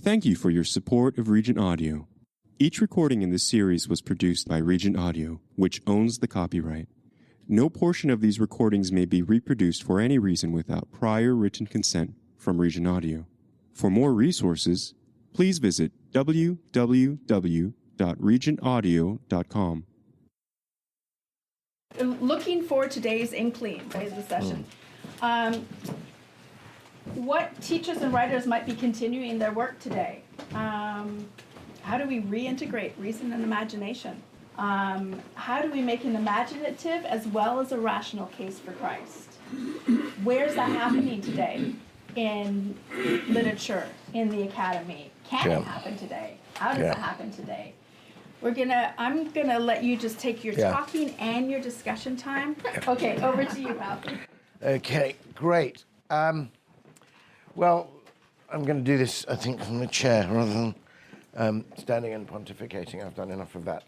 Thank you for your support of Regent Audio. Each recording in this series was produced by Regent Audio, which owns the copyright. No portion of these recordings may be reproduced for any reason without prior written consent from Regent Audio. For more resources, please visit www.regentaudio.com. Looking for today's Inklings, today's session. What teachers and writers might be continuing their work today? How do we reintegrate reason and imagination? How do we make an imaginative as well as a rational case for Christ? Where's that happening today? In literature, in the academy? Can it happen today? How does it happen today? I'm gonna let you just take your talking and your discussion time. Okay, over to you, Ralph. Okay, great. Well, I'm going to do this, I think, from the chair rather than standing and pontificating. I've done enough of that.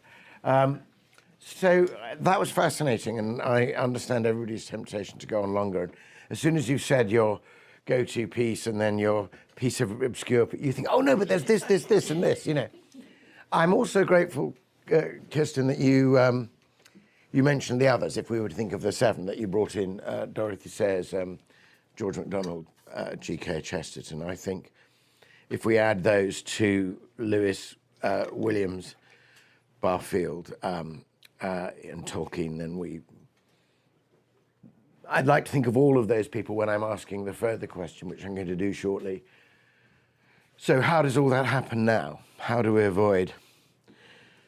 So that was fascinating, and I understand everybody's temptation to go on longer. As soon as you've said your go-to piece and then your piece of obscure, you think, oh no, but there's this, and this, you know. I'm also grateful, Kirstin, that you mentioned the others. If we were to think of the seven that you brought in, Dorothy Sayers, George MacDonald, G.K. Chesterton. I think if we add those to Lewis, Williams, Barfield, and Tolkien, then I'd like to think of all of those people when I'm asking the further question, which I'm going to do shortly. So how does all that happen now? How do we avoid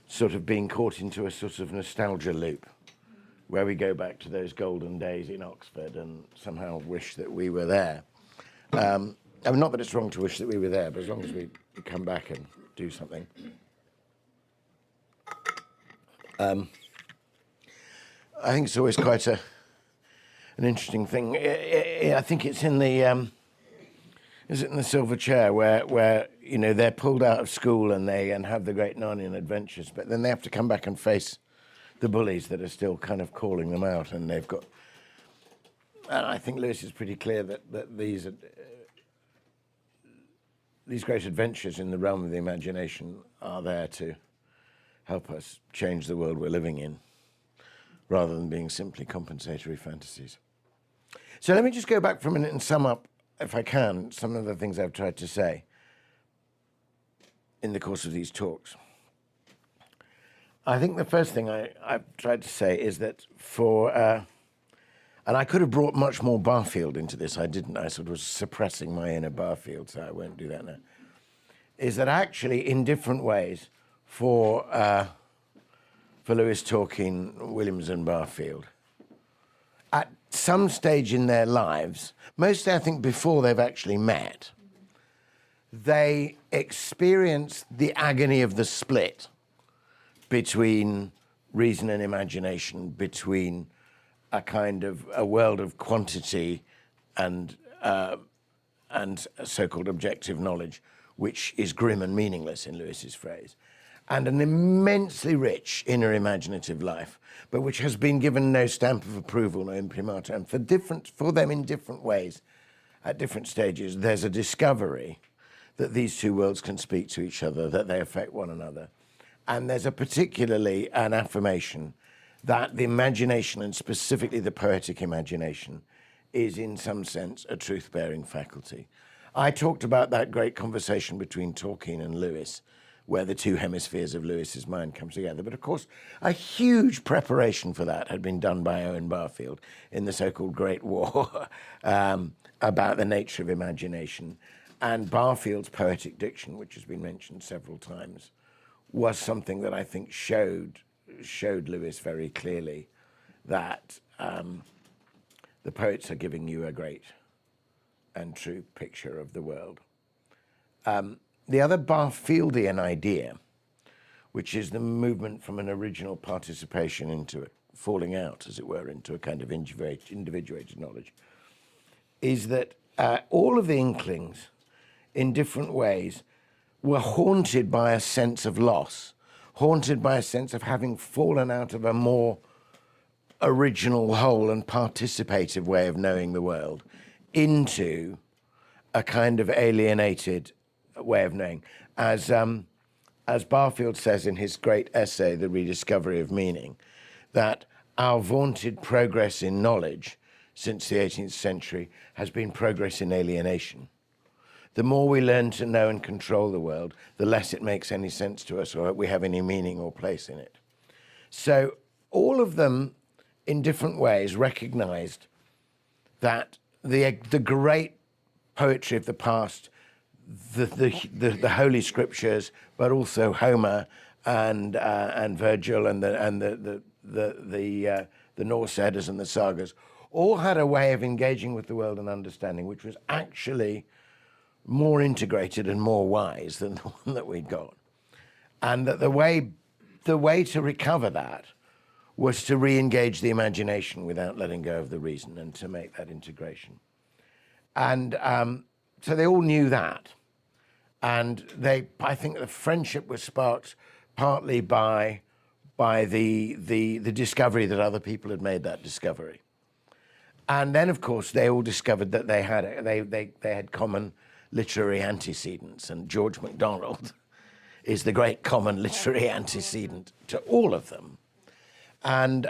sort of being caught into a sort of nostalgia loop where we go back to those golden days in Oxford and somehow wish that we were there? I mean, not that it's wrong to wish that we were there, but as long as we come back and do something. I think it's always quite an interesting thing. I think it's in the is it in the Silver Chair where you know they're pulled out of school and have the great Narnian adventures, but then they have to come back and face the bullies that are still kind of calling them out, and they've got. And I think Lewis is pretty clear that these great adventures in the realm of the imagination are there to help us change the world we're living in, rather than being simply compensatory fantasies. So let me just go back for a minute and sum up, if I can, some of the things I've tried to say in the course of these talks. I think the first thing I've tried to say is that and I could have brought much more Barfield into this. I didn't. I sort of was suppressing my inner Barfield, so I won't do that now. Is that actually in different ways for Lewis, Tolkien, Williams and Barfield, at some stage in their lives, mostly I think before they've actually met, they experience the agony of the split between reason and imagination, between a kind of a world of quantity and so-called objective knowledge, which is grim and meaningless in Lewis's phrase, and an immensely rich inner imaginative life, but which has been given no stamp of approval, no imprimatur, and for them in different ways, at different stages, there's a discovery that these two worlds can speak to each other, that they affect one another, and there's particularly an affirmation that the imagination, and specifically the poetic imagination, is in some sense a truth-bearing faculty. I talked about that great conversation between Tolkien and Lewis, where the two hemispheres of Lewis's mind come together. But of course, a huge preparation for that had been done by Owen Barfield in the so-called Great War about the nature of imagination. And Barfield's poetic diction, which has been mentioned several times, was something that I think showed Lewis very clearly that the poets are giving you a great and true picture of the world. The other Barfieldian idea, which is the movement from an original participation into a falling out, as it were, into a kind of individuated knowledge, is that all of the Inklings, in different ways, were haunted by a sense of loss, haunted by a sense of having fallen out of a more original whole and participative way of knowing the world into a kind of alienated way of knowing. As Barfield says in his great essay, The Rediscovery of Meaning, that our vaunted progress in knowledge since the 18th century has been progress in alienation. The more we learn to know and control the world, the less it makes any sense to us or we have any meaning or place in it. So all of them, in different ways, recognized that the great poetry of the past, the Holy Scriptures, but also Homer and Virgil and the Norse Eddas and the sagas, all had a way of engaging with the world and understanding, which was actually more integrated and more wise than the one that we'd got. And that the way to recover that was to re-engage the imagination without letting go of the reason and to make that integration. And so they all knew that. And I think the friendship was sparked partly by the discovery that other people had made that discovery. And then, of course, they all discovered that they had common literary antecedents, and George MacDonald is the great common literary antecedent to all of them. And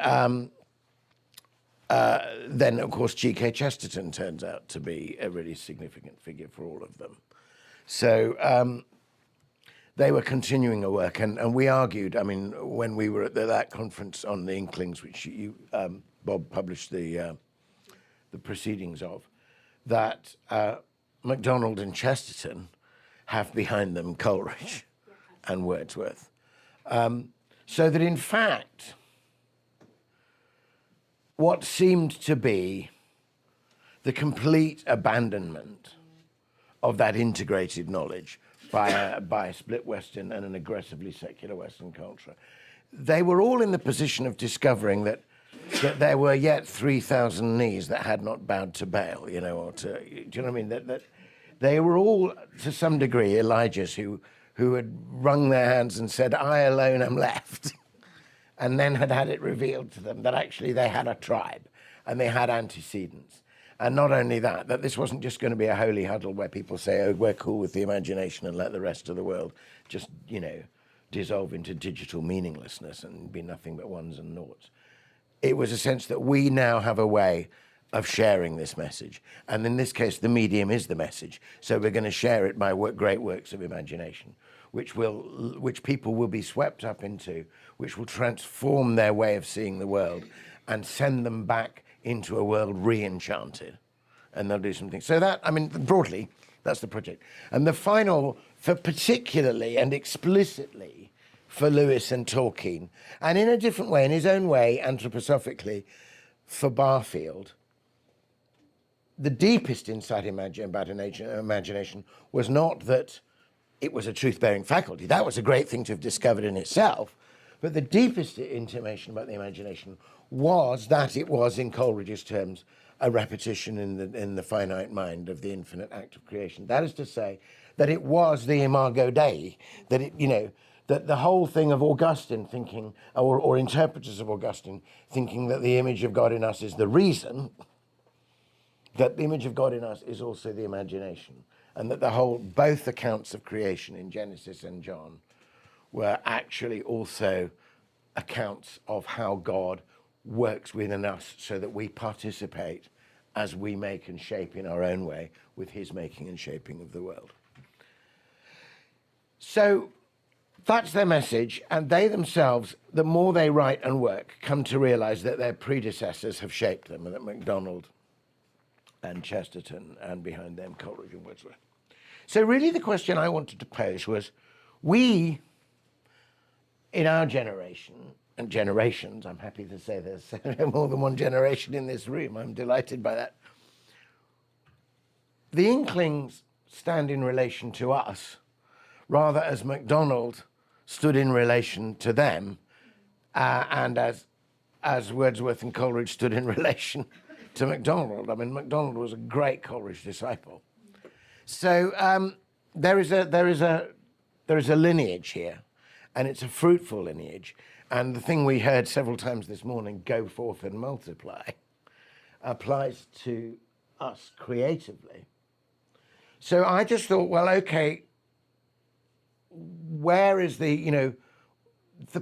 then, of course, G.K. Chesterton turns out to be a really significant figure for all of them. So they were continuing a work, and we argued, I mean, when we were at that conference on the Inklings, which you, Bob, published the proceedings of, that MacDonald and Chesterton have behind them Coleridge and Wordsworth. So that in fact, what seemed to be the complete abandonment of that integrated knowledge by a split Western and an aggressively secular Western culture, they were all in the position of discovering that there were yet 3,000 knees that had not bowed to Baal, you know, or to, do you know what I mean? That they were all, to some degree, Elijahs who had wrung their hands and said, I alone am left, and then had it revealed to them that actually they had a tribe and they had antecedents. And not only that this wasn't just going to be a holy huddle where people say, oh, we're cool with the imagination and let the rest of the world just, you know, dissolve into digital meaninglessness and be nothing but ones and noughts. It was a sense that we now have a way of sharing this message. And in this case, the medium is the message. So we're going to share it by great works of imagination, which people will be swept up into, which will transform their way of seeing the world and send them back into a world re-enchanted. And they'll do something. So that, I mean, broadly, that's the project. And the final, for particularly and explicitly for Lewis and Tolkien, and in a different way, in his own way, anthroposophically, for Barfield, the deepest insight about imagination was not that it was a truth-bearing faculty. That was a great thing to have discovered in itself. But the deepest intimation about the imagination was that it was, in Coleridge's terms, a repetition in the finite mind of the infinite act of creation. That is to say, that it was the imago Dei, that it, you know, that the whole thing of Augustine thinking, or interpreters of Augustine thinking that the image of God in us is the reason, that the image of God in us is also the imagination, and that both accounts of creation in Genesis and John were actually also accounts of how God works within us so that we participate as we make and shape in our own way with his making and shaping of the world. So that's their message, and they themselves, the more they write and work, come to realize that their predecessors have shaped them, and that MacDonald and Chesterton, and behind them Coleridge and Wordsworth. So really the question I wanted to pose was, we, in our generation, and generations, I'm happy to say there's more than one generation in this room, I'm delighted by that. The Inklings stand in relation to us, rather as MacDonald stood in relation to them, and as Wordsworth and Coleridge stood in relation to MacDonald. I mean, MacDonald was a great Coleridge disciple. So there is a lineage here, and it's a fruitful lineage. And the thing we heard several times this morning, go forth and multiply, applies to us creatively. So I just thought, well, okay, where is the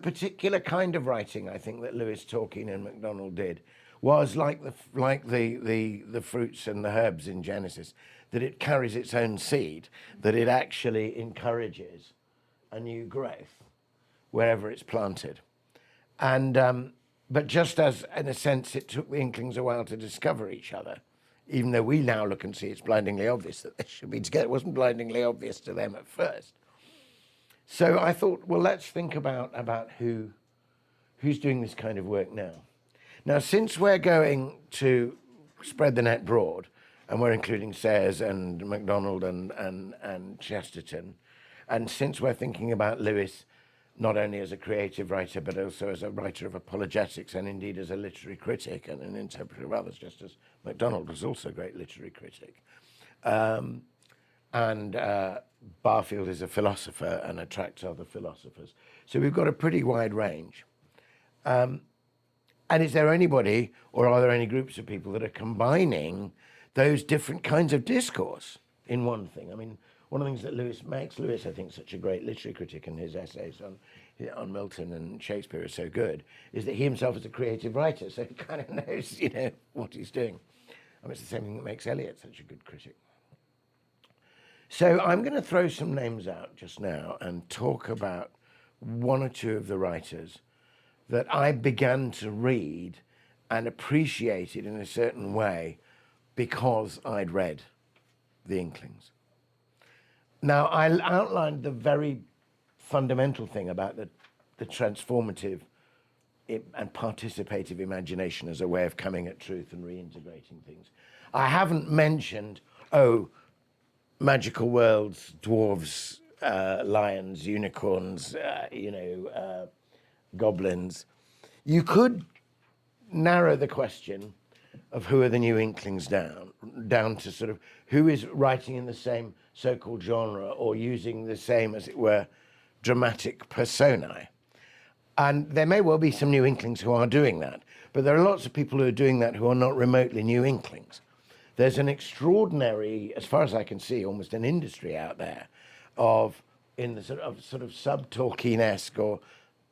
particular kind of writing I think that Lewis, Tolkien, and MacDonald did was like the fruits and the herbs in Genesis, that it carries its own seed, that it actually encourages a new growth wherever it's planted. And but just as, in a sense, it took the Inklings a while to discover each other, even though we now look and see it's blindingly obvious that they should be together, it wasn't blindingly obvious to them at first. So I thought, well, let's think about who's doing this kind of work now. Now, since we're going to spread the net broad, and we're including Sayers and MacDonald and Chesterton, and since we're thinking about Lewis not only as a creative writer, but also as a writer of apologetics, and indeed as a literary critic and an interpreter of others, just as MacDonald was also a great literary critic. And Barfield is a philosopher and attracts other philosophers. So we've got a pretty wide range. And is there anybody, or are there any groups of people that are combining those different kinds of discourse in one thing? I mean, one of the things that makes Lewis, I think, such a great literary critic, and his essays on Milton and Shakespeare are so good, is that he himself is a creative writer, so he kind of knows, what he's doing. I mean, it's the same thing that makes Eliot such a good critic. So I'm going to throw some names out just now and talk about one or two of the writers that I began to read and appreciated in a certain way because I'd read the Inklings. Now, I outlined the very fundamental thing about the transformative and participative imagination as a way of coming at truth and reintegrating things. I haven't mentioned, magical worlds, dwarves, lions, unicorns, goblins. You could narrow the question of who are the new Inklings down to sort of who is writing in the same so-called genre or using the same, as it were, dramatic personae. And there may well be some new Inklings who are doing that, but there are lots of people who are doing that who are not remotely new Inklings. There's an extraordinary, as far as I can see, almost an industry out there in the sort of sub-Tolkien-esque or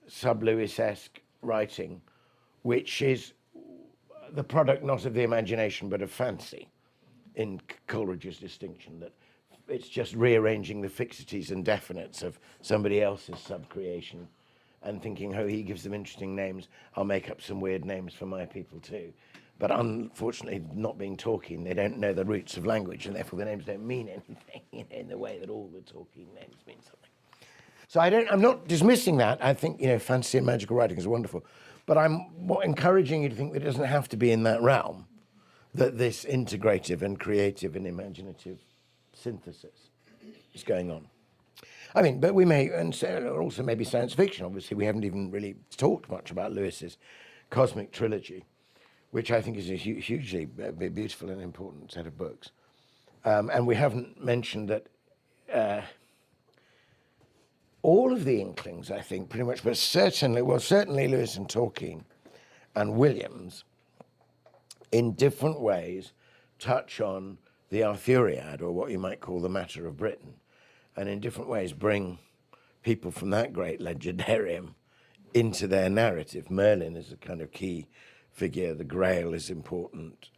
sub-Lewis-esque writing, which is the product not of the imagination but of fancy, in Coleridge's distinction, that it's just rearranging the fixities and definites of somebody else's sub-creation and thinking, he gives them interesting names, I'll make up some weird names for my people too. But unfortunately, not being Tolkien, they don't know the roots of language, and therefore the names don't mean anything in the way that all the Tolkien names mean something. So I'm not dismissing that. I think, fantasy and magical writing is wonderful. But I'm encouraging you to think that it doesn't have to be in that realm, that this integrative and creative and imaginative synthesis is going on. I mean, but we may, and also maybe science fiction. Obviously, we haven't even really talked much about Lewis's Cosmic Trilogy, which I think is a hugely beautiful and important set of books. And we haven't mentioned that all of the Inklings, I think, pretty much, but certainly Lewis and Tolkien and Williams, in different ways, touch on the Arthuriad, or what you might call the Matter of Britain, and in different ways bring people from that great legendarium into their narrative. Merlin is a kind of key figure. The Grail is important.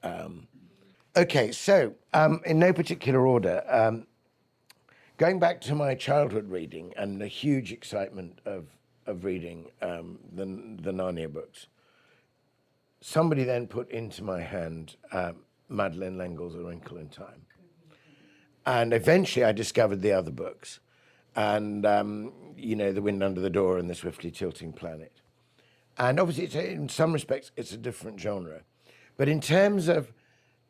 Okay, so in no particular order, going back to my childhood reading and the huge excitement of reading the Narnia books, somebody then put into my hand Madeleine L'Engle's A Wrinkle in Time. And eventually I discovered the other books, and The Wind Under the Door and The Swiftly Tilting Planet. And obviously, in some respects, it's a different genre. But in terms of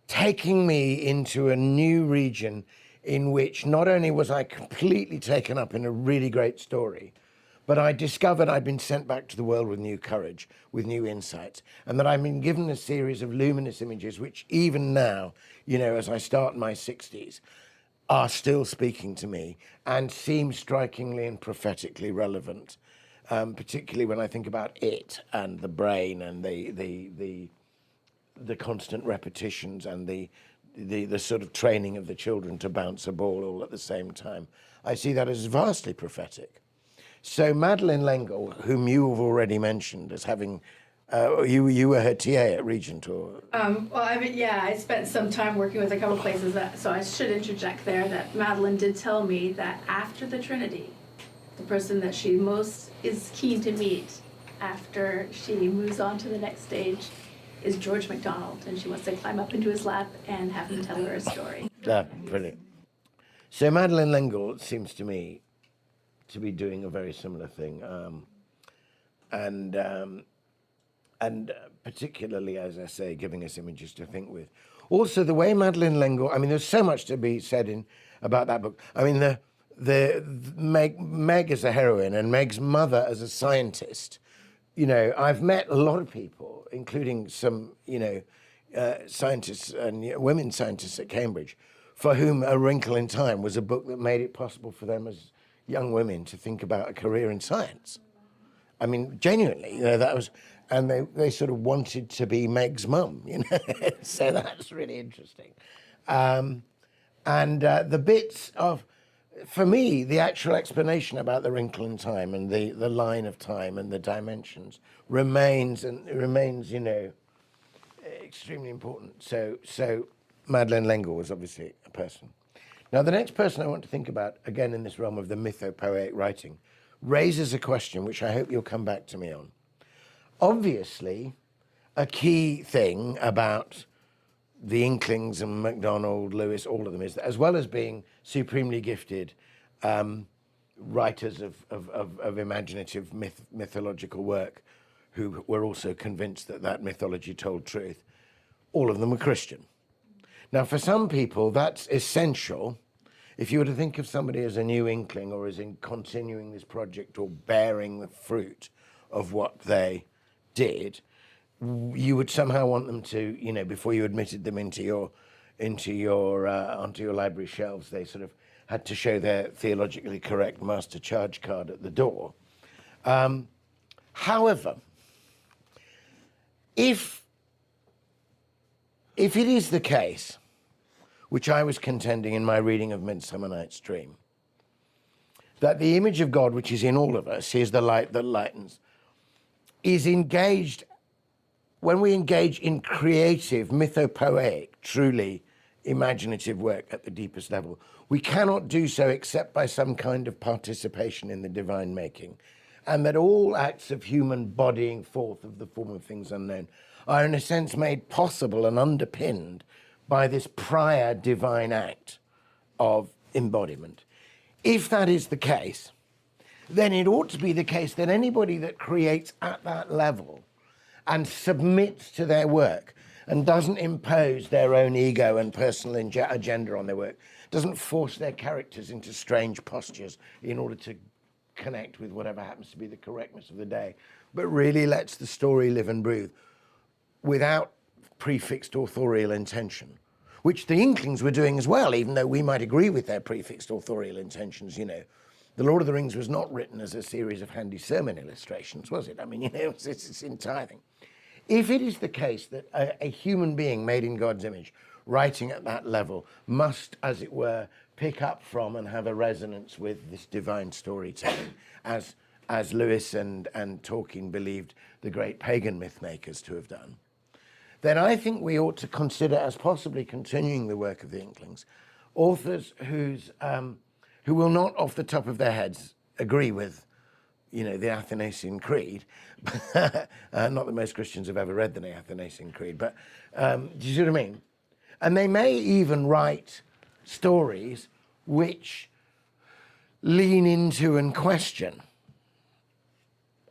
taking me into a new region in which not only was I completely taken up in a really great story, but I discovered I'd been sent back to the world with new courage, with new insights, and that I've been given a series of luminous images which even now, as I start my 60s, are still speaking to me and seem strikingly and prophetically relevant. Particularly when I think about it and the brain and the constant repetitions and the sort of training of the children to bounce a ball all at the same time. I see that as vastly prophetic. So Madeleine L'Engle, whom you have already mentioned as having, you were her TA at Regent, or? Well, I mean, yeah, I spent some time working with a couple places, so I should interject there that Madeline did tell me that after the Trinity, the person that she most is keen to meet after she moves on to the next stage is George MacDonald, and she wants to climb up into his lap and have him tell her a story. Brilliant. So Madeleine L'Engle seems to me to be doing a very similar thing, and particularly, as I say, giving us images to think with. Also, the way Madeleine L'Engle, I mean, there's so much to be said about that book. I mean, Meg as a heroine and Meg's mother as a scientist. You know, I've met a lot of people, including some, scientists and women scientists at Cambridge, for whom A Wrinkle in Time was a book that made it possible for them as young women to think about a career in science. I mean, genuinely, that was, and they sort of wanted to be Meg's mum, so that's really interesting. The bits of, for me, the actual explanation about the wrinkle in time and the line of time and the dimensions remains extremely important. So Madeleine L'Engle was obviously a person. Now, the next person I want to think about, again in this realm of the mythopoetic writing, raises a question which I hope you'll come back to me on. Obviously, a key thing about the Inklings and MacDonald, Lewis, all of them, is that as well as being supremely gifted writers of imaginative mythological work, who were also convinced that mythology told truth, all of them were Christian. Now, for some people, that's essential. If you were to think of somebody as a new Inkling or as in continuing this project or bearing the fruit of what they did, you would somehow want them to, before you admitted them onto your library shelves, they sort of had to show their theologically correct master charge card at the door. However, if it is the case, which I was contending in my reading of Midsummer Night's Dream, that the image of God, which is in all of us, is the light that lightens, is engaged, when we engage in creative, mythopoetic, truly imaginative work at the deepest level, we cannot do so except by some kind of participation in the divine making, and that all acts of human bodying forth of the form of things unknown are in a sense made possible and underpinned by this prior divine act of embodiment. If that is the case, then it ought to be the case that anybody that creates at that level and submits to their work and doesn't impose their own ego and personal agenda on their work, doesn't force their characters into strange postures in order to connect with whatever happens to be the correctness of the day, but really lets the story live and breathe without prefixed authorial intention, which the Inklings were doing as well, even though we might agree with their prefixed authorial intentions. The Lord of the Rings was not written as a series of handy sermon illustrations, was it? I mean, it's its entire thing. If it is the case that a human being made in God's image, writing at that level, must, as it were, pick up from and have a resonance with this divine storytelling, as Lewis and Tolkien believed the great pagan myth makers to have done, then I think we ought to consider as possibly continuing the work of the Inklings, authors who will not off the top of their heads agree with the Athanasian Creed. Not that most Christians have ever read the Athanasian Creed, but do you see what I mean? And they may even write stories which lean into and question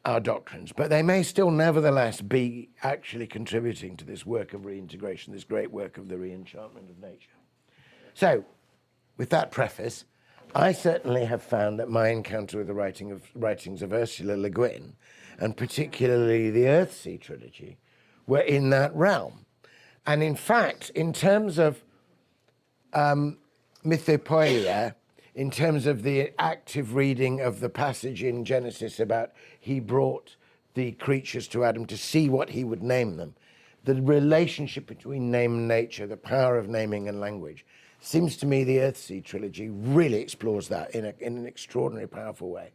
our doctrines, but they may still nevertheless be actually contributing to this work of reintegration, this great work of the re-enchantment of nature. So, with that preface, I certainly have found that my encounter with the writings of Ursula Le Guin, and particularly the Earthsea trilogy, were in that realm. And in fact, in terms of mythopoeia, in terms of the active reading of the passage in Genesis about he brought the creatures to Adam to see what he would name them, the relationship between name and nature, the power of naming and language, seems to me the Earthsea trilogy really explores that in an extraordinary, powerful way.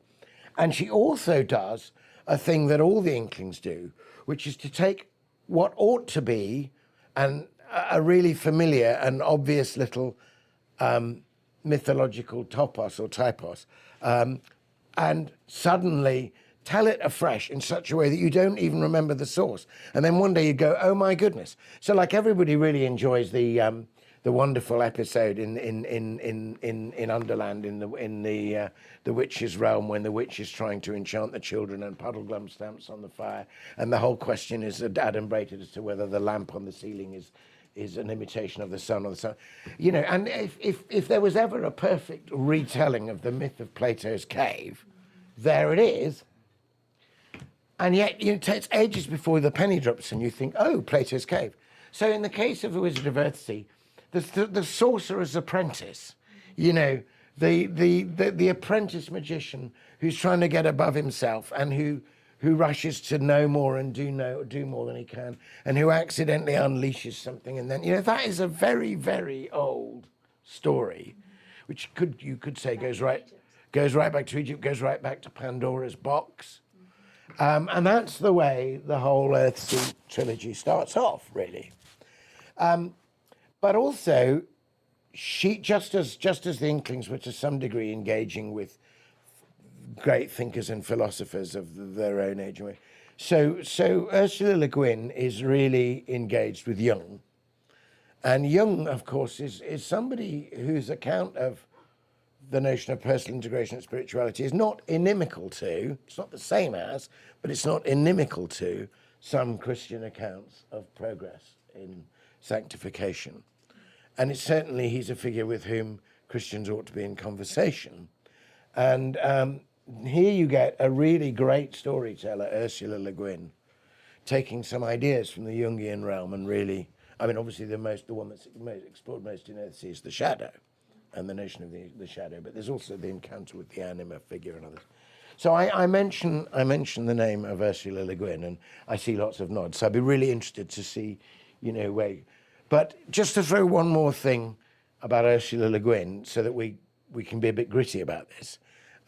And she also does a thing that all the Inklings do, which is to take what ought to be a really familiar and obvious little mythological topos or typos, and suddenly tell it afresh in such a way that you don't even remember the source. And then one day you go, oh my goodness. So like everybody really enjoys the wonderful episode in Underland in the witch's realm when the witch is trying to enchant the children and Puddleglum stamps on the fire, and the whole question is adumbrated as to whether the lamp on the ceiling is an imitation of the sun or the sun. You know, and if there was ever a perfect retelling of the myth of Plato's cave, there it is. And yet, you know, it takes ages before the penny drops and you think, oh, Plato's cave. So in the case of The Wizard of Earthsea, the sorcerer's apprentice, you know, the apprentice magician who's trying to get above himself and who rushes to know more and do more than he can, and who accidentally unleashes something, and then, you know, that is a very, very old story, which you could say goes right back to Egypt, goes right back to Pandora's box, and that's the way the whole Earthsea trilogy starts off, really. But also, she just as the Inklings were to some degree engaging with great thinkers and philosophers of their own age. So Ursula Le Guin is really engaged with Jung. And Jung, of course, is somebody whose account of the notion of personal integration and spirituality is not inimical to, it's not the same as, but it's not inimical to some Christian accounts of progress in sanctification. And it's certainly, he's a figure with whom Christians ought to be in conversation. And here you get a really great storyteller, Ursula Le Guin, taking some ideas from the Jungian realm and really, I mean, obviously the one that's explored most in Earthsea is the shadow and the notion of the shadow, but there's also the encounter with the anima figure and others. So I mention the name of Ursula Le Guin, and I see lots of nods. So I'd be really interested to see, you know, where. But just to throw one more thing about Ursula Le Guin, so that we can be a bit gritty about this.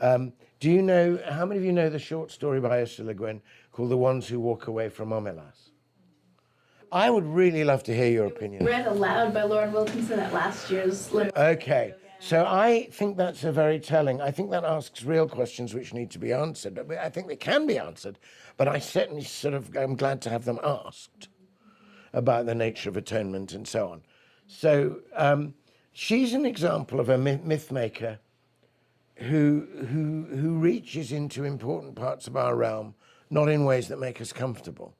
Do you know, how many of you know the short story by Ursula Le Guin called The Ones Who Walk Away from Omelas? I would really love to hear your opinion. Read aloud by Lauren Wilkinson at last year's. Okay, so I think that's a very telling. I think that asks real questions which need to be answered. I think they can be answered, but I certainly I'm glad to have them asked about the nature of atonement and so on. So she's an example of a myth maker who reaches into important parts of our realm, not in ways that make us comfortable,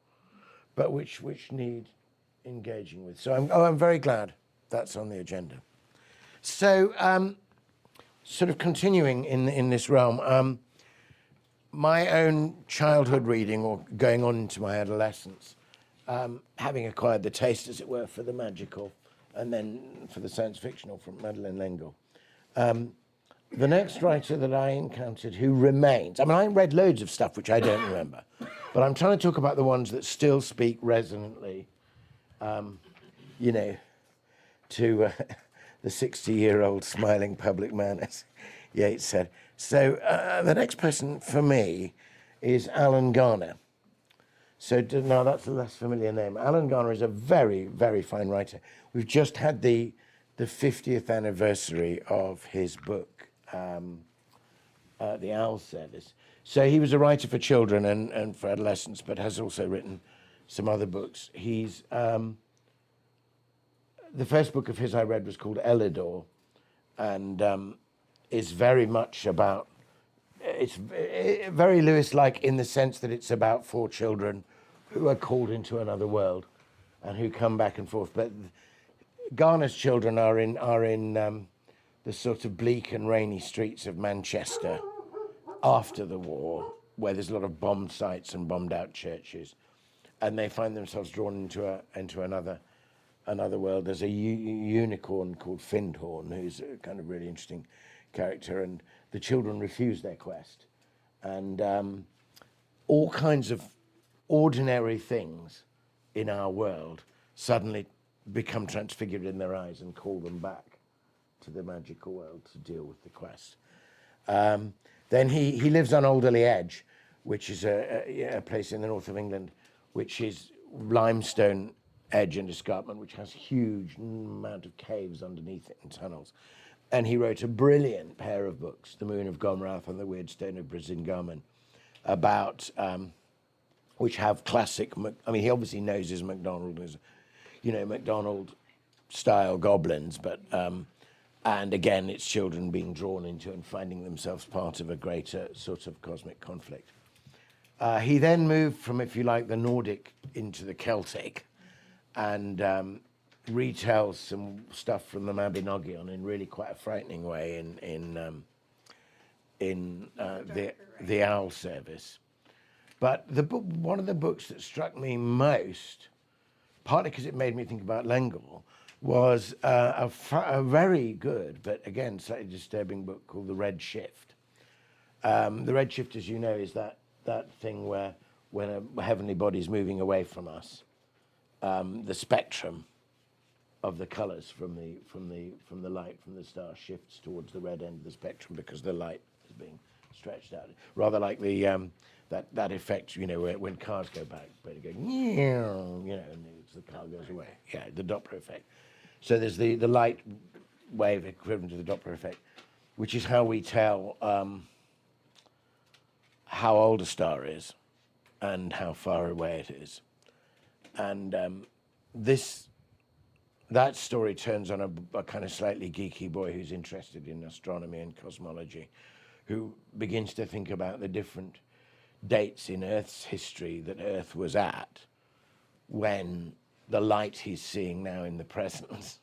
but which need engaging with. So I'm very glad that's on the agenda. So sort of continuing in this realm, my own childhood reading, or going on into my adolescence, having acquired the taste, as it were, for the magical and then for the science fictional from Madeleine L'Engle. The next writer that I encountered who remains, I mean, I read loads of stuff which I don't remember, but I'm trying to talk about the ones that still speak resonantly, you know, to the 60-year-old smiling public man, as Yeats said. So the next person for me is Alan Garner. So now that's a less familiar name. Alan Garner is a very, very fine writer. We've just had the 50th anniversary of his book, The Owl Service. So he was a writer for children and for adolescents, but has also written some other books. He's the first book of his I read was called Elidor, and is very much about, it's very Lewis-like in the sense that it's about 4 children who are called into another world and who come back and forth. But Garner's children are in the sort of bleak and rainy streets of Manchester after the war, where there's a lot of bombed sites and bombed out churches, and they find themselves drawn into another world. There's a unicorn called Findhorn, who's a kind of really interesting character, and the children refuse their quest, and all kinds of ordinary things in our world suddenly become transfigured in their eyes and call them back to the magical world to deal with the quest. Then he lives on Alderley Edge, which is a place in the north of England, which is limestone edge and escarpment, which has huge amount of caves underneath it and tunnels. And he wrote a brilliant pair of books, The Moon of Gomrath and The Weird Stone of Brisingamen, about, which have classic, I mean, he obviously knows his MacDonald, MacDonald-style goblins, but, and again, it's children being drawn into and finding themselves part of a greater sort of cosmic conflict. He then moved from, if you like, the Nordic into the Celtic, and retells some stuff from the Mabinogion in really quite a frightening way in the Owl Service. But one of the books that struck me most, partly because it made me think about Lengel, was a very good, but again, slightly disturbing book called The Red Shift. The Red Shift, as you know, is that thing where when a heavenly body is moving away from us, the spectrum of the colours from the light from the star shifts towards the red end of the spectrum because the light is being stretched out. Rather like the that effect, when cars go back, but it goes, and the car goes away. Yeah, the Doppler effect. So there's the light wave equivalent to the Doppler effect, which is how we tell how old a star is and how far away it is. And that story turns on a kind of slightly geeky boy who's interested in astronomy and cosmology, who begins to think about the different dates in Earth's history that Earth was at when the light he's seeing now in the present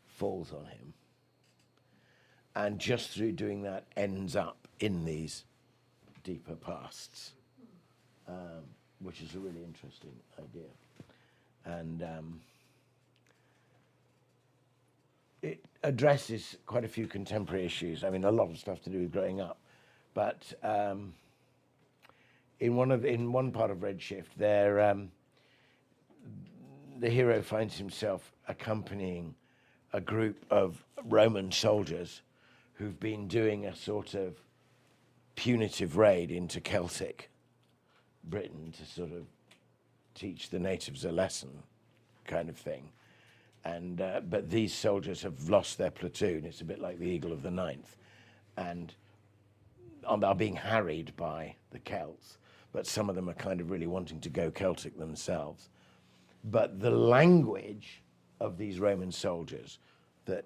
falls on him. And just through doing that ends up in these deeper pasts, which is a really interesting idea. And it addresses quite a few contemporary issues. I mean, a lot of stuff to do with growing up. But in one part of Redshift, the hero finds himself accompanying a group of Roman soldiers who've been doing a sort of punitive raid into Celtic Britain to sort of teach the natives a lesson, kind of thing. And but these soldiers have lost their platoon. It's a bit like the Eagle of the Ninth, and are being harried by the Celts. But some of them are kind of really wanting to go Celtic themselves. But the language of these Roman soldiers that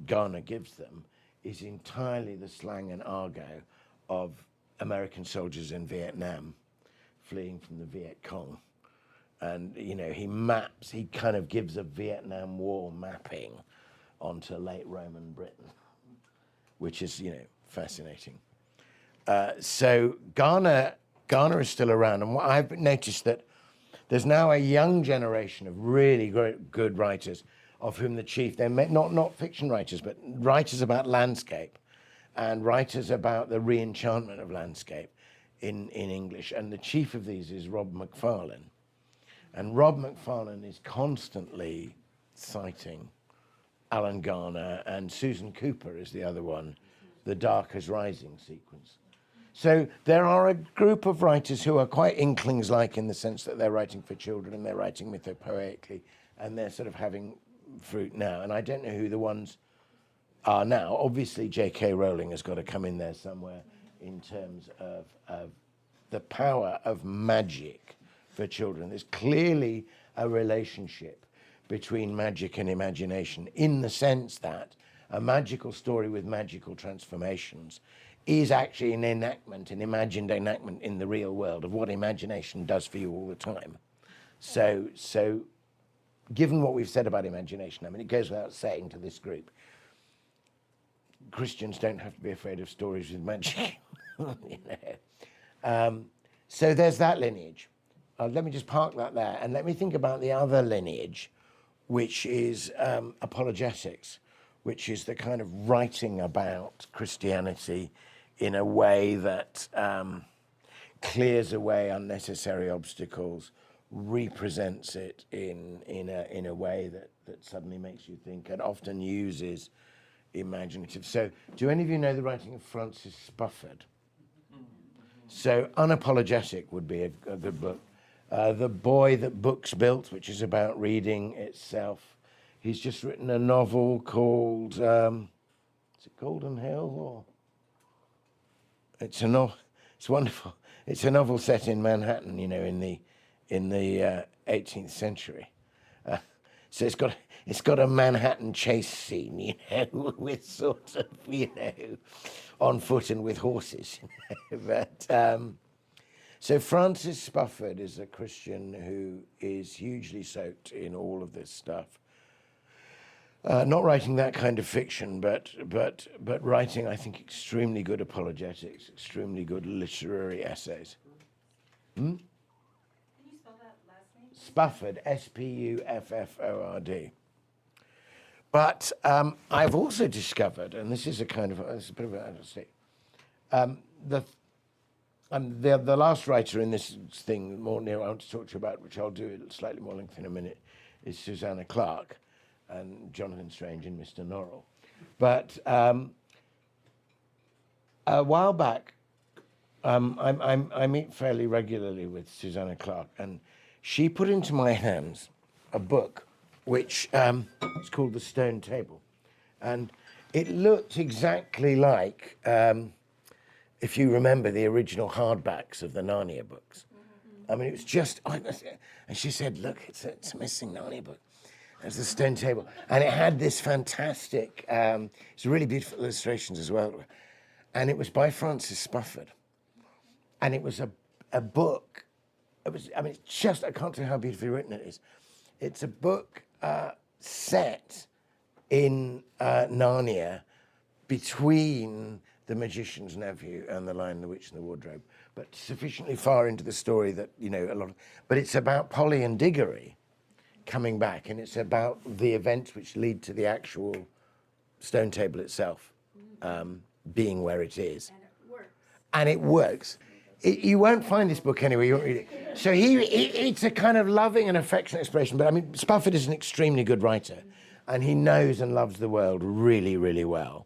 Garner gives them is entirely the slang and argot of American soldiers in Vietnam fleeing from the Viet Cong. And, he kind of gives a Vietnam War mapping onto late Roman Britain, which is, fascinating. So Garner is still around. And what I've noticed that there's now a young generation of really good writers, of whom the chief, they're not fiction writers, but writers about landscape and writers about the re-enchantment of landscape in English. And the chief of these is Rob Macfarlane. And Rob Macfarlane is constantly citing Alan Garner, and Susan Cooper is the other one, the Dark as Rising sequence. So there are a group of writers who are quite Inklings-like in the sense that they're writing for children and they're writing mythopoetically, and they're sort of having fruit now. And I don't know who the ones are now. Obviously, J.K. Rowling has got to come in there somewhere in terms of the power of magic for children. There's clearly a relationship between magic and imagination, in the sense that a magical story with magical transformations is actually an enactment, an imagined enactment in the real world of what imagination does for you all the time. So given what we've said about imagination, I mean, it goes without saying to this group, Christians don't have to be afraid of stories with magic. So there's that lineage. Let me just park that there, and let me think about the other lineage, which is apologetics, which is the kind of writing about Christianity in a way that clears away unnecessary obstacles, represents it in a way that suddenly makes you think, and often uses imaginative. So, do any of you know the writing of Francis Spufford? So, Unapologetic would be a good book. The Boy That Books Built, which is about reading itself. He's just written a novel called, is it Golden Hill? Or it's a novel. It's wonderful. It's a novel set in Manhattan, you know, in the 18th century. So it's got a Manhattan chase scene, you know, with sort of, you know, on foot and with horses. You know? But so Francis Spufford is a Christian who is hugely soaked in all of this stuff. Not writing that kind of fiction, but writing, I think, extremely good apologetics, extremely good literary essays. Can you spell that last name? Spufford, Spufford. But I've also discovered, and this is a kind of, it's a bit of an understatement, the last writer in this thing, more near I want to talk to you about, which I'll do slightly more length in a minute, is Susanna Clarke and Jonathan Strange and Mr. Norrell. But a while back, I meet fairly regularly with Susanna Clarke, and she put into my hands a book which is called The Stone Table. And it looked exactly like, if you remember, the original hardbacks of the Narnia books. I mean, it was just, and she said, look, it's a missing Narnia book. It's The Stone Table. And it had this fantastic, it's really beautiful illustrations as well. And it was by Francis Spufford. And it was a book. It was, I mean, it's just, I can't tell you how beautifully written it is. It's a book set in Narnia between The Magician's Nephew and The Lion, the Witch, and the Wardrobe, but sufficiently far into the story that, you know, but it's about Polly and Diggory coming back, and it's about the events which lead to the actual stone table itself being where it is. And it works. You won't find this book anywhere. You won't read it. So it's a kind of loving and affectionate expression. But I mean, Spufford is an extremely good writer, and he knows and loves the world really, really well.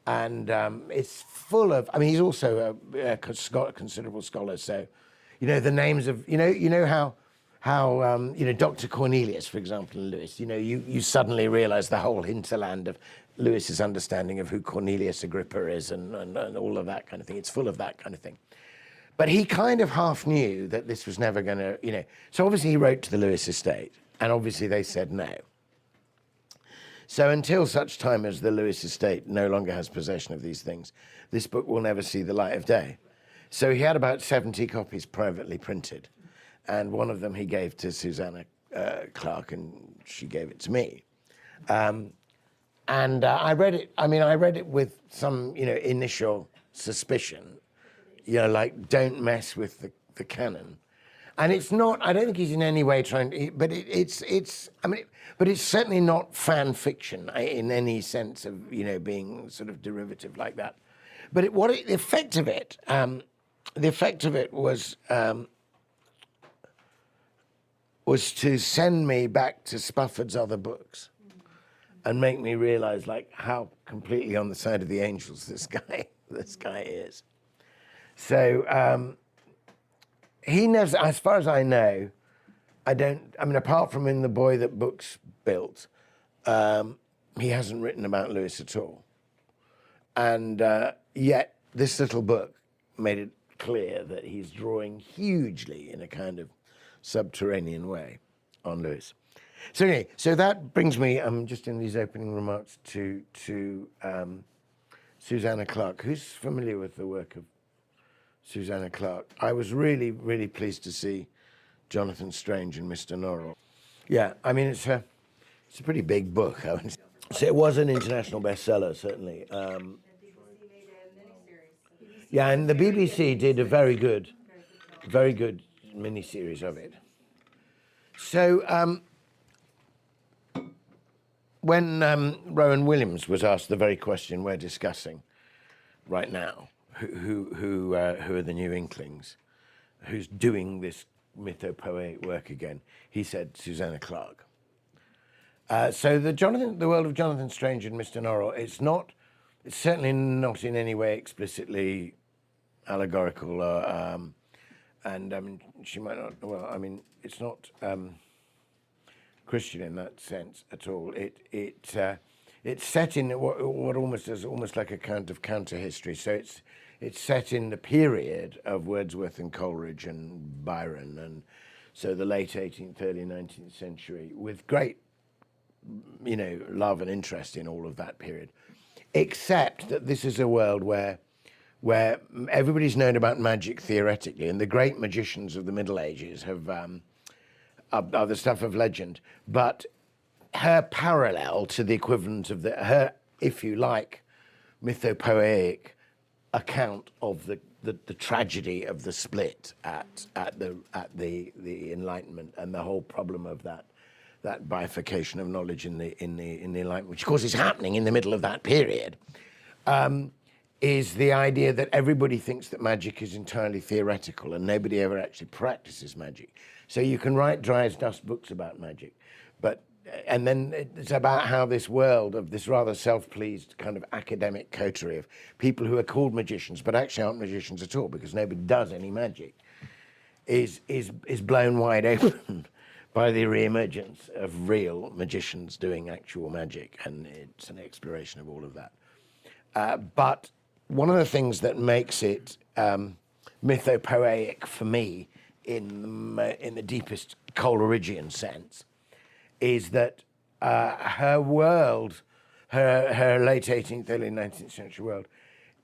And it's full of. I mean, he's also a considerable scholar. So, you know, the names of you know how you know, Dr. Cornelius, for example, in Lewis. You know, you suddenly realise the whole hinterland of Lewis's understanding of who Cornelius Agrippa is, and all of that kind of thing. It's full of that kind of thing. But he kind of half knew that this was never going to, you know. So obviously he wrote to the Lewis estate, and obviously they said no. So until such time as the Lewis estate no longer has possession of these things, this book will never see the light of day. So he had about 70 copies privately printed, and one of them he gave to Susanna Clarke, and she gave it to me. And I read it. I mean, I read it with some, you know, initial suspicion. You know, like, don't mess with the canon. And it's not, I don't think he's in any way trying to, but but it's certainly not fan fiction in any sense of, you know, being sort of derivative like that. But the effect of it was to send me back to Spufford's other books and make me realize, like, how completely on the side of the angels this guy is. So he never, as far as I know, apart from in The Boy That Books Built, he hasn't written about Lewis at all. And yet this little book made it clear that he's drawing hugely in a kind of subterranean way on Lewis. So anyway, so that brings me, just in these opening remarks, to Susanna Clarke. Who's familiar with the work of Susanna Clarke? I was really, really pleased to see Jonathan Strange and Mr. Norrell. Yeah, I mean, it's a pretty big book. So it was an international bestseller, certainly. Yeah, and the BBC did a very good miniseries of it. So when Rowan Williams was asked the very question we're discussing right now, who are the new Inklings, who's doing this mythopoetic work again, he said Susanna Clarke. So the world of Jonathan Strange and Mr. Norrell, it's certainly not in any way explicitly allegorical, and I mean, she might not. Well, I mean, it's not Christian in that sense at all. It's set in what almost like a kind of counter history. So it's set in the period of Wordsworth and Coleridge and Byron, and so the late 18th, early 19th century, with great, love and interest in all of that period. Except that this is a world where everybody's known about magic theoretically, and the great magicians of the Middle Ages are the stuff of legend. But her parallel to the equivalent of her, if you like, mythopoeic account of the tragedy of the split at the Enlightenment and the whole problem of that bifurcation of knowledge in the Enlightenment, which of course is happening in the middle of that period, is the idea that everybody thinks that magic is entirely theoretical and nobody ever actually practices magic. So you can write dry as dust books about magic, and then it's about how this world of this rather self-pleased kind of academic coterie of people who are called magicians but actually aren't magicians at all because nobody does any magic is blown wide open by the re-emergence of real magicians doing actual magic, and it's an exploration of all of that. But one of the things that makes it mythopoeic for me in the deepest Coleridgean sense is that her world, her late 18th, early 19th century world,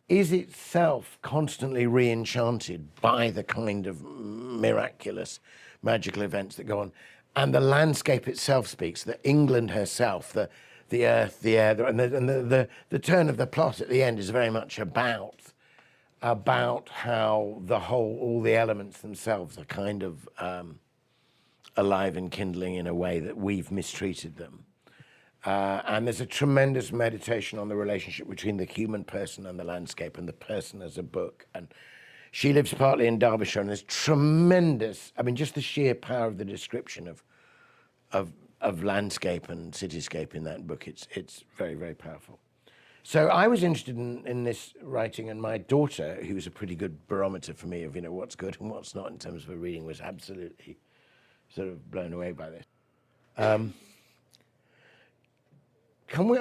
is itself constantly re-enchanted by the kind of miraculous magical events that go on. And the landscape itself speaks, that England herself, the earth, the air, and the turn of the plot at the end is very much about how all the elements themselves are kind of alive and kindling in a way that we've mistreated them. And there's a tremendous meditation on the relationship between the human person and the landscape, and the person as a book. And she lives partly in Derbyshire, and there's tremendous, I mean, just the sheer power of the description of landscape and cityscape in that book, it's very, very powerful. So I was interested in this writing, and my daughter, who was a pretty good barometer for me of what's good and what's not in terms of her reading, was absolutely sort of blown away by this. I